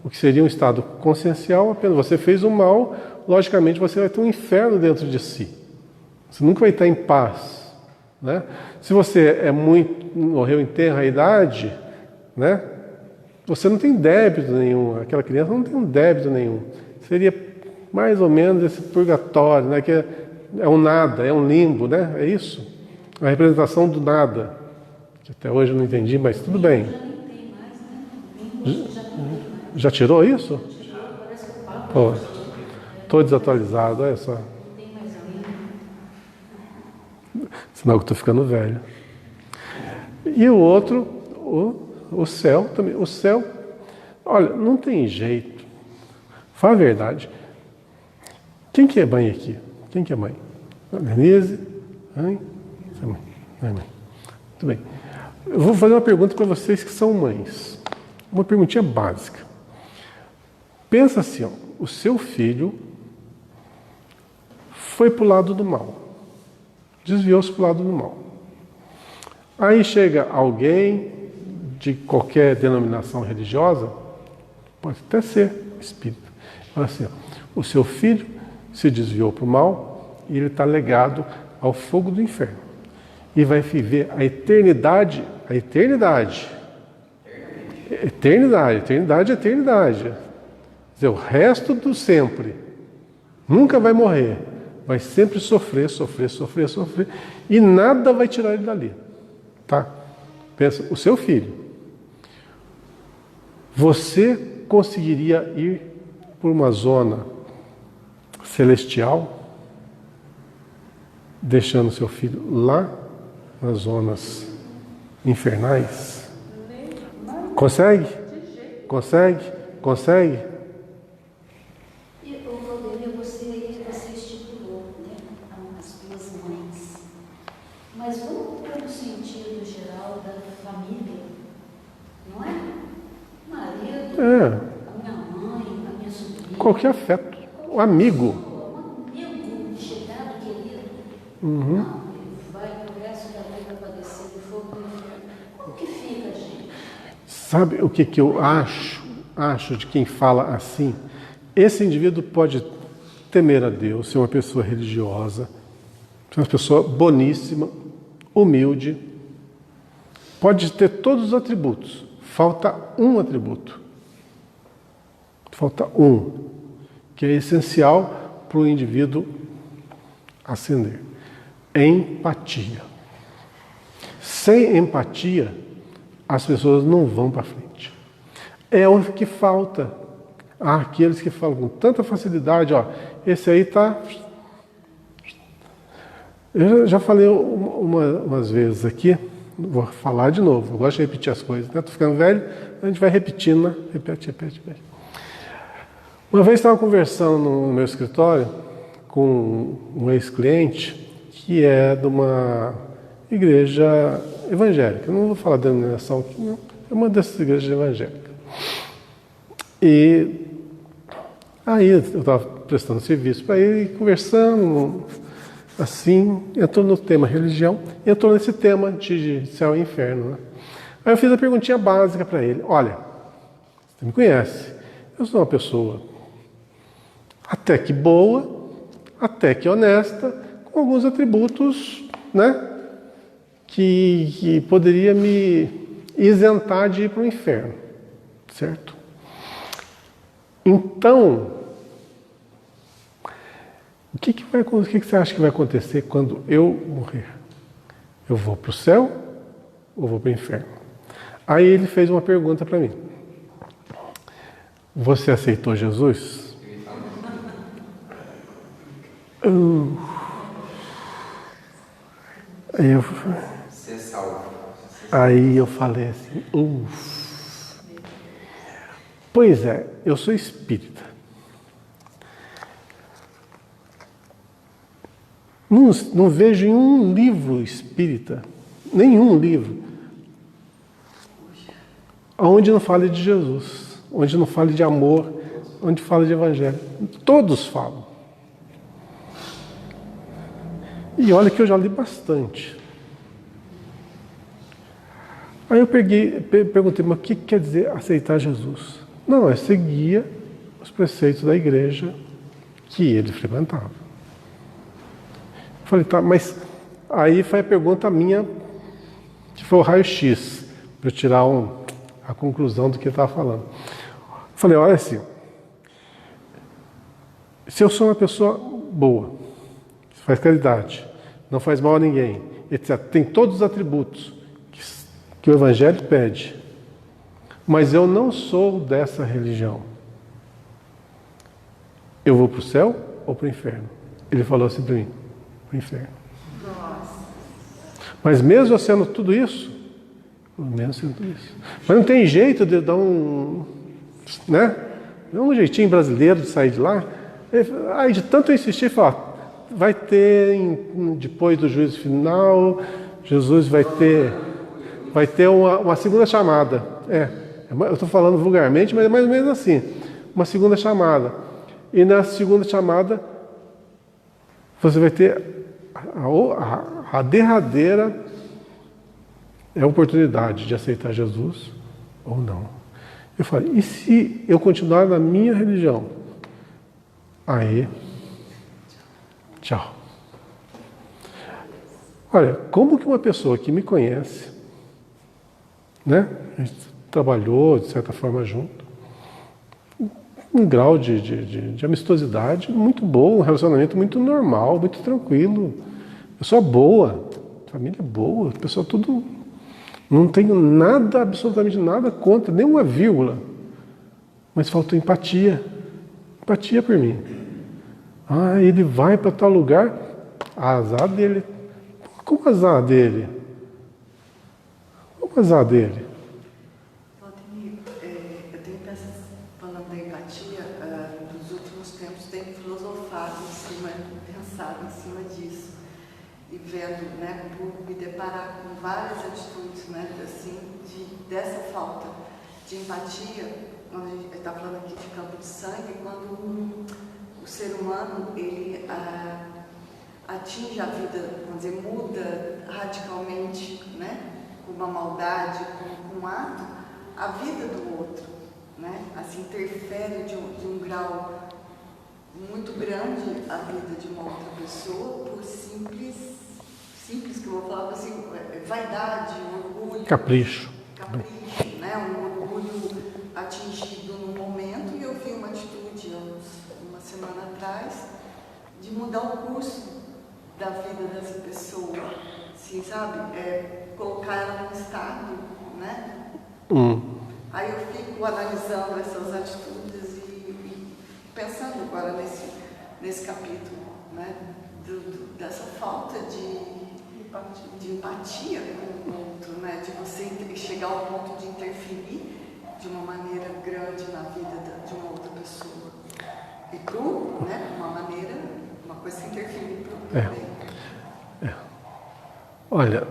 O que seria um estado consciencial, apenas você fez o mal, logicamente você vai ter um inferno dentro de si. Você nunca vai estar em paz, né? Se você morreu em tenra idade, né? Você não tem débito nenhum, aquela criança não tem um débito nenhum. Seria mais ou menos esse purgatório, né? Que é um nada, é um limbo, né? É isso? A representação do nada. Que até hoje eu não entendi, mas tudo bem. Já tirou isso? Estou desatualizado, olha só. Sinal que estou ficando velho. E o outro, o céu também. O céu, olha, não tem jeito. Fala a verdade. Quem que é mãe aqui? Quem que é mãe? A Denise? Mãe? É mãe. É mãe. Muito bem. Eu vou fazer uma pergunta para vocês que são mães. Uma perguntinha básica. Pensa assim, ó, o seu filho foi para o lado do mal. Desviou-se para o lado do mal. Aí chega alguém de qualquer denominação religiosa, pode até ser espírita, fala assim, ó, o seu filho se desviou para o mal e ele está legado ao fogo do inferno. E vai viver a eternidade. Eternidade. Quer dizer, o resto do sempre. Nunca vai morrer. Vai sempre sofrer. E nada vai tirar ele dali. Tá? Pensa, o seu filho. Você conseguiria ir por uma zona celestial, deixando seu filho lá nas zonas infernais? Consegue? Consegue? E o Valdemir, você estipulou, né, as duas mães. Mas vamos pôr no sentido geral da família, não é? Marido, a minha mãe, a minha sobrinha. Qualquer afeto. O amigo. Um amigo chegado, querido. Uhum. Não, vai pro resto da vida padecer do fogo do inferno. Como que fica, gente? Sabe o que eu acho de quem fala assim? Esse indivíduo pode temer a Deus, ser uma pessoa religiosa, ser uma pessoa boníssima, humilde, pode ter todos os atributos. Falta um atributo. Falta um, que é essencial para o indivíduo acender. Empatia. Sem empatia, as pessoas não vão para frente. É o que falta. Aqueles que falam com tanta facilidade, ó, esse aí está... Eu já falei umas vezes aqui, vou falar de novo, eu gosto de repetir as coisas, né? Estou ficando velho, a gente vai repetindo, né? Repete. Uma vez estava conversando no meu escritório com um ex-cliente que é de uma igreja evangélica. Eu não vou falar da denominação aqui, não. É uma dessas igrejas evangélicas. E aí eu estava prestando serviço para ele, conversando, assim, entrou no tema religião, entrou nesse tema de céu e inferno. Né? Aí eu fiz a perguntinha básica para ele. Olha, você me conhece, eu sou uma pessoa até que boa, até que honesta, com alguns atributos, né, que poderia me isentar de ir para o inferno, certo? Então, o que você acha que vai acontecer quando eu morrer? Eu vou para o céu ou vou para o inferno? Aí ele fez uma pergunta para mim. Você aceitou Jesus? Aí eu falei assim, Pois é, eu sou espírita. Não vejo em um livro espírita, nenhum livro, onde não fale de Jesus, onde não fale de amor, onde fale de evangelho. Todos falam. E olha que eu já li bastante. Aí eu perguntei, mas o que quer dizer aceitar Jesus? Não, é seguir os preceitos da igreja que ele frequentava. Eu falei, tá, mas aí foi a pergunta minha, que foi o raio-x, para eu tirar a conclusão do que ele estava falando. Eu falei, olha assim, se eu sou uma pessoa boa, faz caridade, não faz mal a ninguém, etc., tem todos os atributos que o Evangelho pede, mas eu não sou dessa religião, eu vou para o céu ou para o inferno? Ele falou assim para mim, para o inferno. Nossa. Mas mesmo eu sendo tudo isso, mas não tem jeito de dar né? Dá um jeitinho brasileiro de sair de lá. Aí de tanto eu insistir, falar, vai ter depois do juízo final, Jesus vai ter uma segunda chamada. Eu estou falando vulgarmente, mas é mais ou menos assim, uma segunda chamada. E na segunda chamada você vai ter a derradeira oportunidade de aceitar Jesus ou não. Eu falei, e se eu continuar na minha religião? Aí, tchau. Olha, como que uma pessoa que me conhece, né, a gente trabalhou de certa forma junto, um grau de amistosidade muito bom, um relacionamento muito normal, muito tranquilo, pessoa boa, família boa, pessoa tudo, não tenho nada, absolutamente nada contra, nem uma vírgula, mas faltou empatia por mim. Ele vai para tal lugar, azar dele. Como azar dele? Como azar dele? Valdemir, eu tenho falando da empatia, nos últimos tempos tenho filosofado em cima, pensado em cima disso. E vendo, né, por me deparar com várias atitudes, né, assim, dessa falta de empatia, quando a gente está falando aqui de campo de sangue, quando o ser humano, ele atinge a vida, vamos dizer, muda radicalmente, né, com uma maldade, com um ato, a vida do outro, né, assim, interfere de um grau muito grande a vida de uma outra pessoa por simples que eu vou falar assim, vaidade, orgulho. Capricho, né, um orgulho atingido no momento. E eu vi uma atitude uma semana atrás de mudar o curso da vida dessa pessoa, assim, sabe? Colocar ela num estado, né? Aí eu fico analisando essas atitudes e pensando agora nesse capítulo, né? Dessa falta de empatia com o outro, né? De você chegar ao ponto de interferir de uma maneira grande na vida de uma outra pessoa. E cru, né? Uma coisa que interfere também. Olha,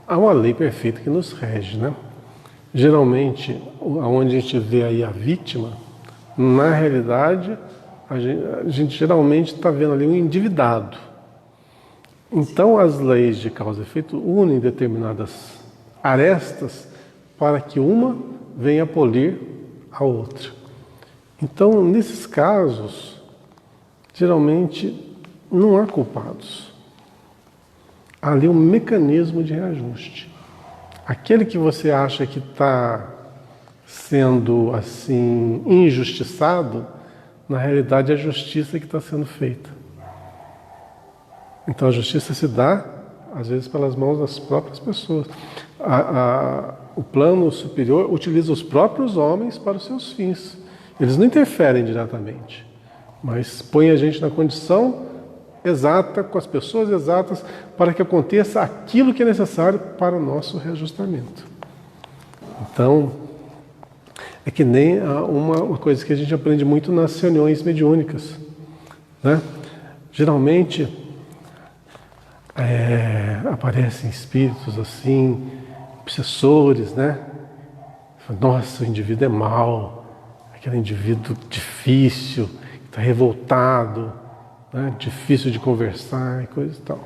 há uma lei perfeita que nos rege, né? Geralmente, onde a gente vê aí a vítima, na realidade, a gente geralmente está vendo ali um endividado. Então, as leis de causa e efeito unem determinadas arestas para que uma venha polir a outra. Então, nesses casos, geralmente não há culpados. Há ali um mecanismo de reajuste. Aquele que você acha que está sendo assim injustiçado, na realidade é a justiça que está sendo feita. Então a justiça se dá, às vezes, pelas mãos das próprias pessoas. O plano superior utiliza os próprios homens para os seus fins. Eles não interferem diretamente, mas põe a gente na condição exata, com as pessoas exatas, para que aconteça aquilo que é necessário para o nosso reajustamento. Então, é que nem uma coisa que a gente aprende muito nas reuniões mediúnicas, né? Geralmente, aparecem espíritos assim, obsessores, né? Nossa, o indivíduo é mau, aquele indivíduo difícil, que está revoltado, né? Difícil de conversar e coisa e tal.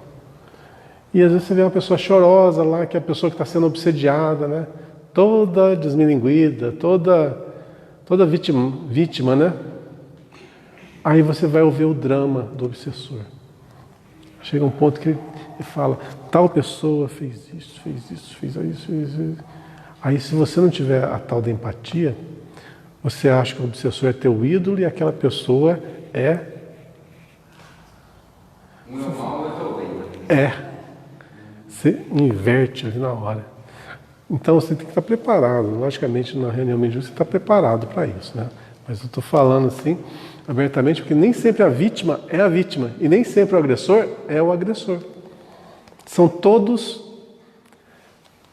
E às vezes você vê uma pessoa chorosa lá, que é a pessoa que está sendo obsediada, né? Toda desmilinguida, toda vítima, né? Aí você vai ouvir o drama do obsessor. Chega um ponto que ele fala, tal pessoa fez isso, fez isso, fez isso. Aí se você não tiver a tal da empatia, você acha que o obsessor é teu ídolo e aquela pessoa é... Você inverte ali na hora. Então você tem que estar preparado. Logicamente, na reunião mediúnica você está preparado para isso, né? Mas eu estou falando assim, abertamente, porque nem sempre a vítima é a vítima e nem sempre o agressor é o agressor. São todos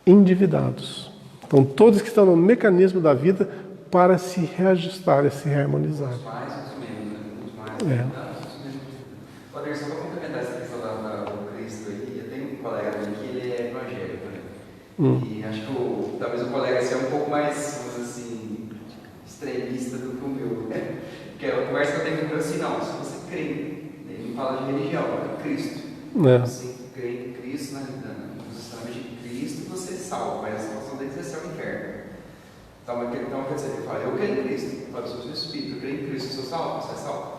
endividados. Então todos que estão no mecanismo da vida para se reajustar, se reharmonizar. Os mais, os menos, né? Poder, só para complementar essa questão do Cristo aí, eu tenho um colega ali que ele é evangélico, né? E acho que talvez o colega seja um pouco mais, vamos dizer assim, extremista do que o meu, né? Porque a conversa que eu tenho com ele assim, não, se você crê, ele não fala de religião, é Cristo. Você crê em Cristo, nos ensinamentos de Cristo, você é salvo, mas a salvação dele é ser o inferno. Então, quer dizer, ele fala, eu creio em Cristo, eu falo, eu sou espírito, eu creio em Cristo, eu sou salvo, você é salvo.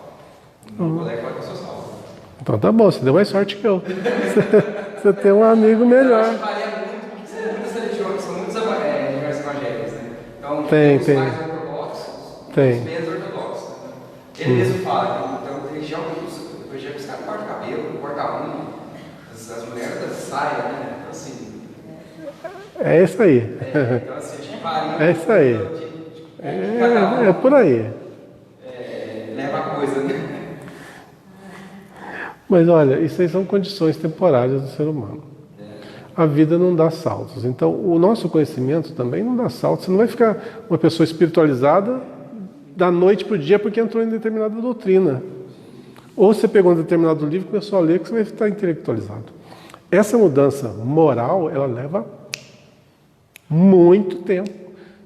O meu colega fala que eu sou salvo. Então tá bom, você deu mais sorte que eu. Você tem um amigo melhor. Eu acho que varia muito, porque muitas religiões, são muitas religiões evangélicas, né? Então, tem. os mais ortodoxos, os menos ortodoxos. Né? Ele mesmo fala, então, religião que os caras cortam o cabelo, cortam a unha, as mulheres das saias, né? Então, assim... É isso aí. Então, assim, a gente varia. É isso aí. É por aí. Leva a coisa, né? Mas olha, isso aí são condições temporárias do ser humano. A vida não dá saltos. Então, o nosso conhecimento também não dá saltos. Você não vai ficar uma pessoa espiritualizada da noite para o dia porque entrou em determinada doutrina. Ou você pegou um determinado livro e começou a ler que você vai estar intelectualizado. Essa mudança moral, ela leva muito tempo.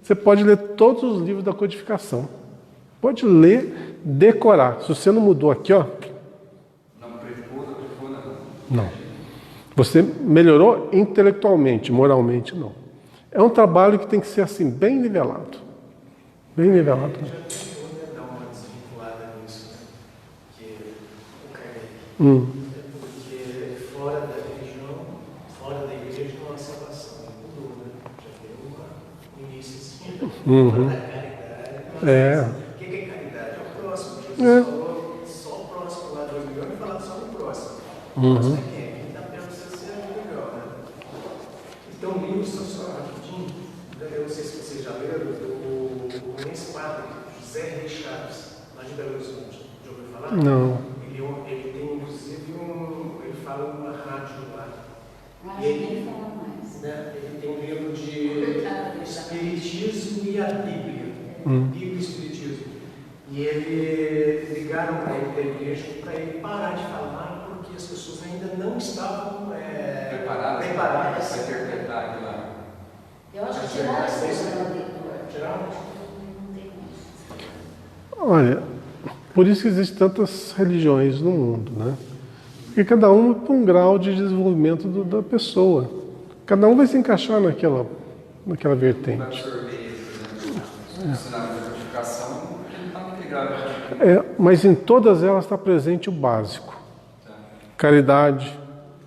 Você pode ler todos os livros da codificação. Pode ler, decorar. Se você não mudou aqui, ó... Não. Você melhorou intelectualmente, moralmente, não. É um trabalho que tem que ser assim, bem nivelado. Bem nivelado. Eu já dar uma desvinculada nisso, né? Que o Kardec. Porque fora da religião, fora da igreja não há salvação. Mudou, né? Já deu um início fora da caridade. O que é caridade? É o próximo. Jesus falou só o próximo lá do olhão e falar só o próximo. O próximo é quem? Não. Ele tem inclusive ele fala numa rádio lá. Acho que ele fala mais. Né, ele tem um livro de Espiritismo e a Bíblia. Bíblia e Espiritismo. E ele ligaram para ele da igreja para ele parar de falar porque as pessoas ainda não estavam preparadas para interpretar aquilo lá. Eu acho que tiraram essa coisa da leitura. Tiraram? Não tem mais. Olha, por isso que existem tantas religiões no mundo, né? Porque cada uma tem um grau de desenvolvimento da pessoa. Cada um vai se encaixar naquela Para vertente. absorver, por exemplo, o cenário da codificação, não está muito ligado. Mas em todas elas está presente o básico. Caridade,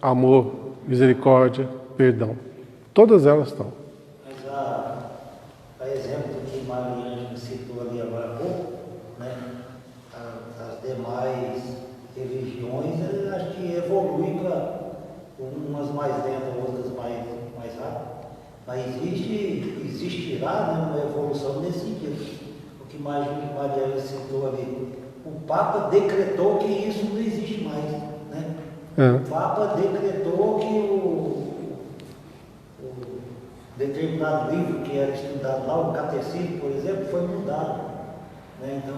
amor, misericórdia, perdão. Todas elas estão. Mas a exemplo que Mariana citou ali agora há pouco, né? As demais religiões, eu acho que evoluem para umas mais lentas, outras mais rápidas. Mas existirá, né, uma evolução nesse sentido. O que Mariana citou ali, o Papa decretou que isso não existe mais, né? O Papa decretou que o determinado livro que era estudado lá, o Catecismo, por exemplo, foi mudado, né? Então,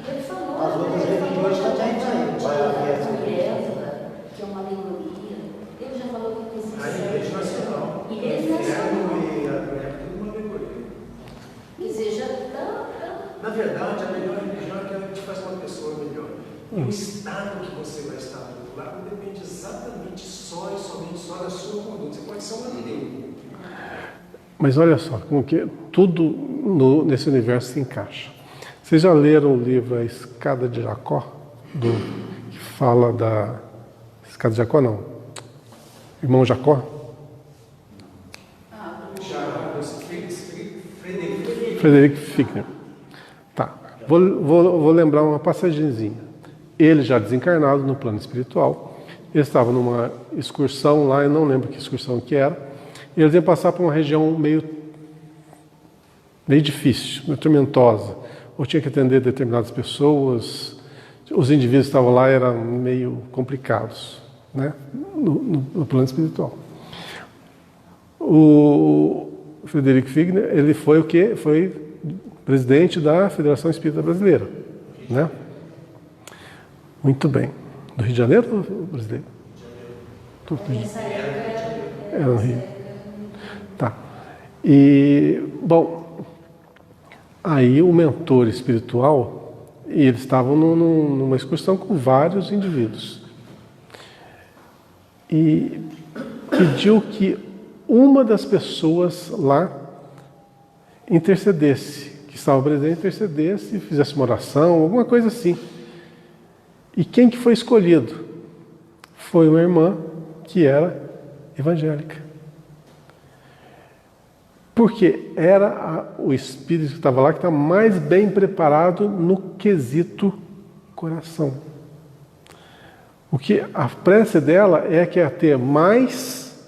E ele falou, as outras religiões também vai haver essa que é uma alegoria. Ele já falou que existe. A Igreja Nacional. Igreja Nacional. E é tudo uma alegoria. Quer dizer, já Na verdade, a melhor religião é aquela que te faz uma pessoa melhor. E o estado que você vai estar do outro lado depende exatamente só e somente só da sua conduta. Você pode ser um ateu. Mas olha só, como que tudo nesse universo se encaixa. Vocês já leram o livro A Escada de Jacó? Que fala da... Escada de Jacó, não. Irmão Jacó? Frederico Figner. Tá. Vou lembrar uma passagenzinha. Ele já desencarnado no plano espiritual. Ele estava numa excursão lá, eu não lembro que excursão que era. E eles iam passar por uma região meio difícil, meio tormentosa. Ou tinha que atender determinadas pessoas. Os indivíduos que estavam lá eram meio complicados, né? No plano espiritual. O Frederico Figner, ele foi o quê? Foi presidente da Federação Espírita Brasileira, né? Muito bem. Do Rio de Janeiro ou brasileiro? nessa época Era no Rio. Tá. E, bom, aí o mentor espiritual, e eles estavam numa excursão com vários indivíduos. E pediu que uma das pessoas lá intercedesse, que estava presente, intercedesse, fizesse uma oração, alguma coisa assim. E quem que foi escolhido? Foi uma irmã que era evangélica. Porque era o espírito que estava lá que está mais bem preparado no quesito coração. O que a prece dela é que é ter mais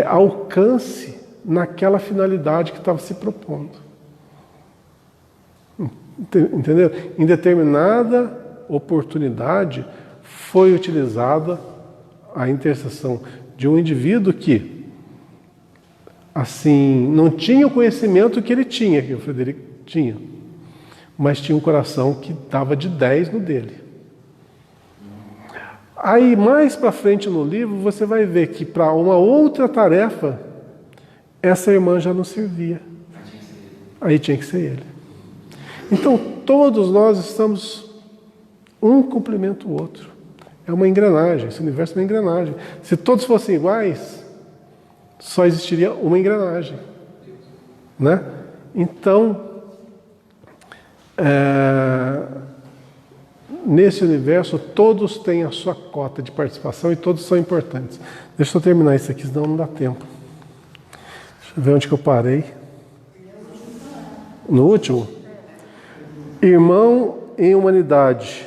alcance naquela finalidade que estava se propondo. Entendeu? Em determinada oportunidade foi utilizada a intercessão de um indivíduo que, assim, não tinha o conhecimento que ele tinha, que o Frederico tinha, mas tinha um coração que dava de 10 no dele. Aí, mais para frente no livro, você vai ver que para uma outra tarefa, essa irmã já não servia. Aí tinha que ser ele. Então, todos nós estamos, um complementa o outro. É uma engrenagem, esse universo é uma engrenagem. Se todos fossem iguais, só existiria uma engrenagem, né? Então, nesse universo, todos têm a sua cota de participação e todos são importantes. Deixa eu terminar isso aqui, senão não dá tempo. Deixa eu ver onde que eu parei. No último? Irmão em humanidade,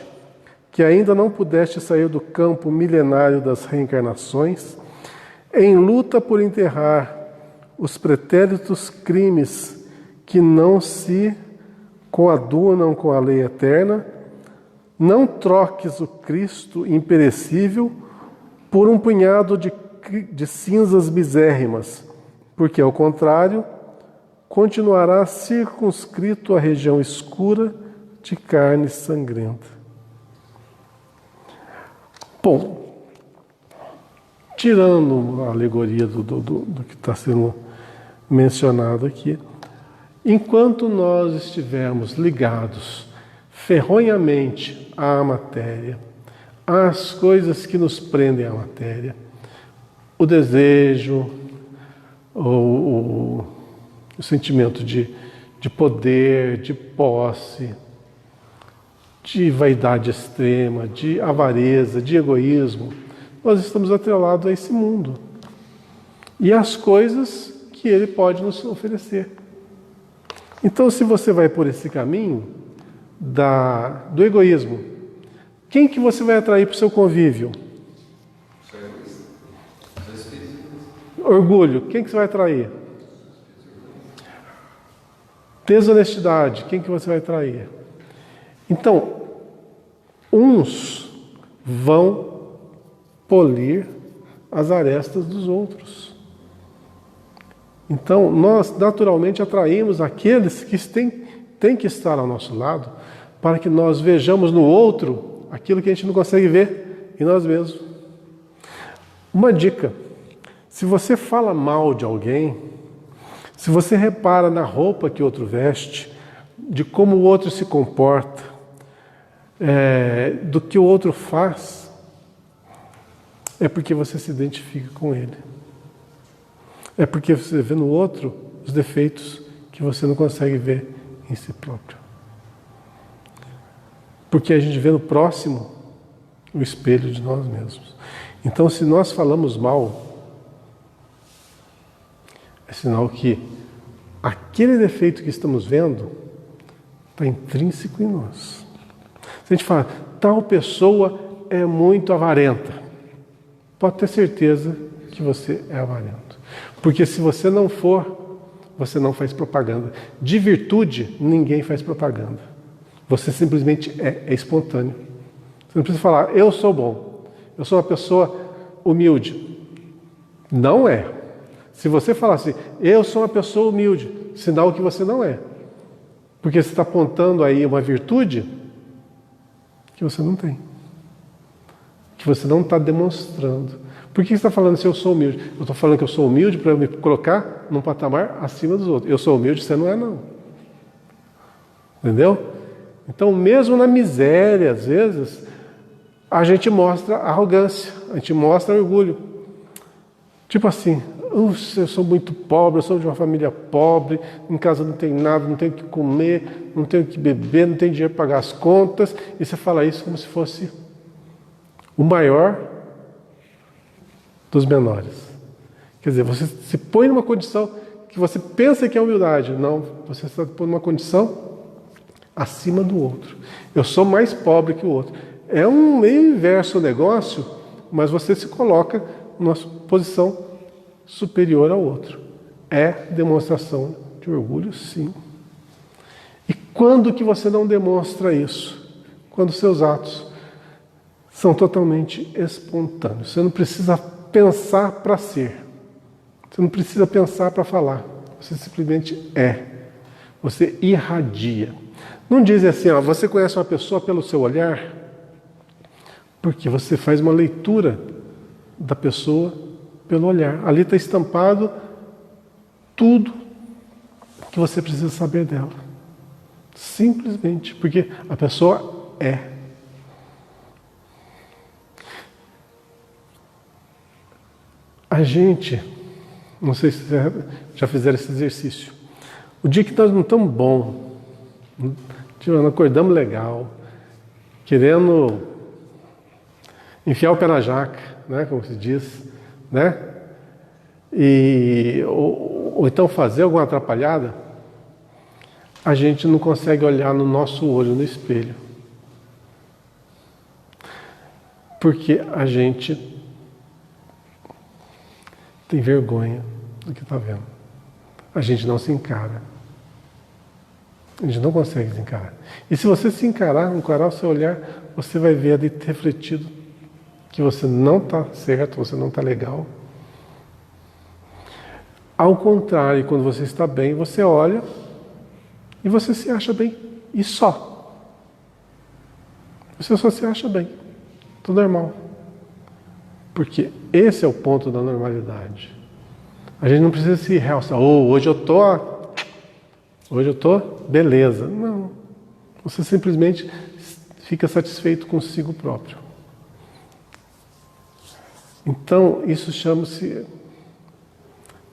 que ainda não pudeste sair do campo milenário das reencarnações, em luta por enterrar os pretéritos crimes que não se coadunam com a lei eterna, Não troques o Cristo imperecível por um punhado de cinzas misérrimas, porque, ao contrário, continuará circunscrito à região escura de carne sangrenta. Bom, tirando a alegoria do que está sendo mencionado aqui, enquanto nós estivermos ligados ferronhamente à matéria, às coisas que nos prendem à matéria, o desejo, o sentimento de poder, de posse, de vaidade extrema, de avareza, de egoísmo, nós estamos atrelados a esse mundo e às coisas que ele pode nos oferecer. Então, se você vai por esse caminho do egoísmo, quem que você vai atrair para o seu convívio? Orgulho, quem que você vai atrair? Desonestidade, quem que você vai atrair? Então, uns vão polir as arestas dos outros. Então, nós naturalmente atraímos aqueles que têm que estar ao nosso lado, para que nós vejamos no outro aquilo que a gente não consegue ver em nós mesmos. Uma dica: se você fala mal de alguém, se você repara na roupa que o outro veste, de como o outro se comporta, do que o outro faz, é porque você se identifica com ele. É porque você vê no outro os defeitos que você não consegue ver em si próprio. Porque a gente vê no próximo o espelho de nós mesmos. Então, se nós falamos mal, é sinal que aquele defeito que estamos vendo está intrínseco em nós. Se a gente fala, tal pessoa é muito avarenta, pode ter certeza que você é avarento. Porque se você não for, você não faz propaganda. De virtude, ninguém faz propaganda. Você simplesmente é espontâneo. Você não precisa falar, eu sou bom, eu sou uma pessoa humilde. Não é. Se você falar assim, eu sou uma pessoa humilde, sinal que você não é. Porque você está apontando aí uma virtude que você não tem. Que você não está demonstrando. Por que você está falando assim, eu sou humilde? Eu estou falando que eu sou humilde para eu me colocar num patamar acima dos outros. Eu sou humilde, você não é, não. Entendeu? Então, mesmo na miséria, às vezes, a gente mostra arrogância, a gente mostra orgulho. Tipo assim, eu sou muito pobre, eu sou de uma família pobre, em casa não tem nada, não tenho o que comer, não tenho o que beber, não tenho dinheiro para pagar as contas, e você fala isso como se fosse o maior dos menores. Quer dizer, você se põe numa condição que você pensa que é humildade. Não, você está pondo numa condição acima do outro. Eu sou mais pobre que o outro. É um meio inverso o negócio, mas você se coloca numa posição superior ao outro. É demonstração de orgulho, sim. E quando que você não demonstra isso? Quando seus atos são totalmente espontâneos. Você não precisa pensar para ser. Você não precisa pensar para falar. Você simplesmente é. Você irradia. Não diz assim, ó, você conhece uma pessoa pelo seu olhar, porque você faz uma leitura da pessoa pelo olhar. Ali está estampado tudo que você precisa saber dela. Simplesmente porque a pessoa é. A gente, não sei se já fizeram esse exercício, o dia que nós não estamos bom, não acordamos legal, querendo enfiar o pé na jaca, né, como se diz, né? Ou então fazer alguma atrapalhada, a gente não consegue olhar no nosso olho no espelho. Porque a gente tem vergonha do que está vendo. A gente não se encara. A gente não consegue se encarar. E se você se encarar o seu olhar, você vai ver ali refletido que você não está certo, você não está legal. Ao contrário, quando você está bem, você olha e você se acha bem. E só. Você só se acha bem. Tudo normal. Porque esse é o ponto da normalidade. A gente não precisa se realçar. Hoje eu tô beleza. Não. Você simplesmente fica satisfeito consigo próprio. Então, isso chama-se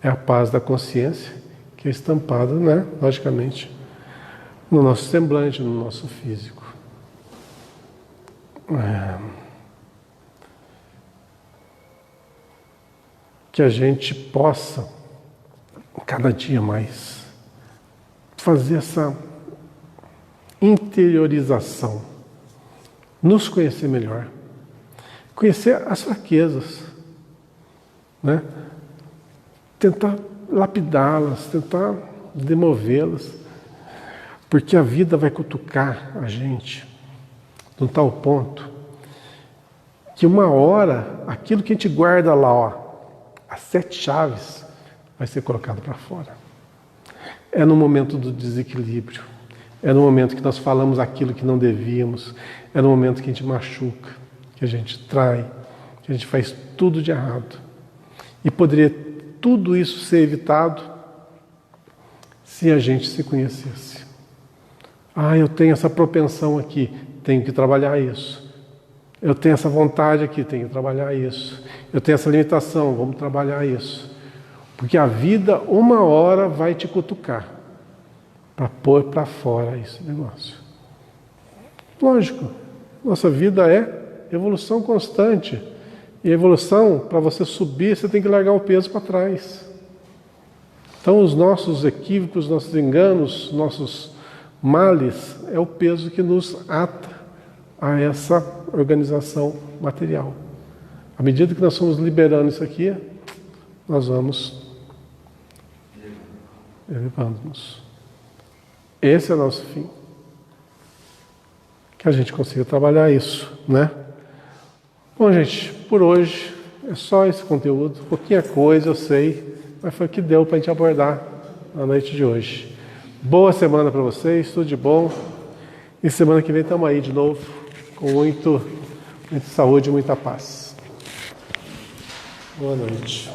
a paz da consciência, que é estampada, né, logicamente, no nosso semblante, no nosso físico. Que a gente possa, cada dia mais, fazer essa interiorização, nos conhecer melhor, conhecer as fraquezas, né? Tentar lapidá-las, tentar demovê-las, porque a vida vai cutucar a gente num tal ponto que uma hora aquilo que a gente guarda lá, as 7 chaves, vai ser colocado para fora. É no momento do desequilíbrio, é no momento que nós falamos aquilo que não devíamos, é no momento que a gente machuca, que a gente trai, que a gente faz tudo de errado. E poderia tudo isso ser evitado se a gente se conhecesse. Eu tenho essa propensão aqui, tenho que trabalhar isso. Eu tenho essa vontade aqui, tenho que trabalhar isso. Eu tenho essa limitação, vamos trabalhar isso. Porque a vida, uma hora, vai te cutucar para pôr para fora esse negócio. Lógico, nossa vida é evolução constante. E a evolução, para você subir, você tem que largar o peso para trás. Então, os nossos equívocos, nossos enganos, nossos males, é o peso que nos ata a essa organização material. À medida que nós estamos liberando isso aqui, nós vamos elevando-nos. Esse é o nosso fim. Que a gente consiga trabalhar isso, né? Bom, gente, por hoje é só esse conteúdo. Pouquinha coisa, eu sei, mas foi o que deu para a gente abordar na noite de hoje. Boa semana para vocês, tudo de bom. E semana que vem estamos aí de novo, com muita saúde e muita paz. Boa noite.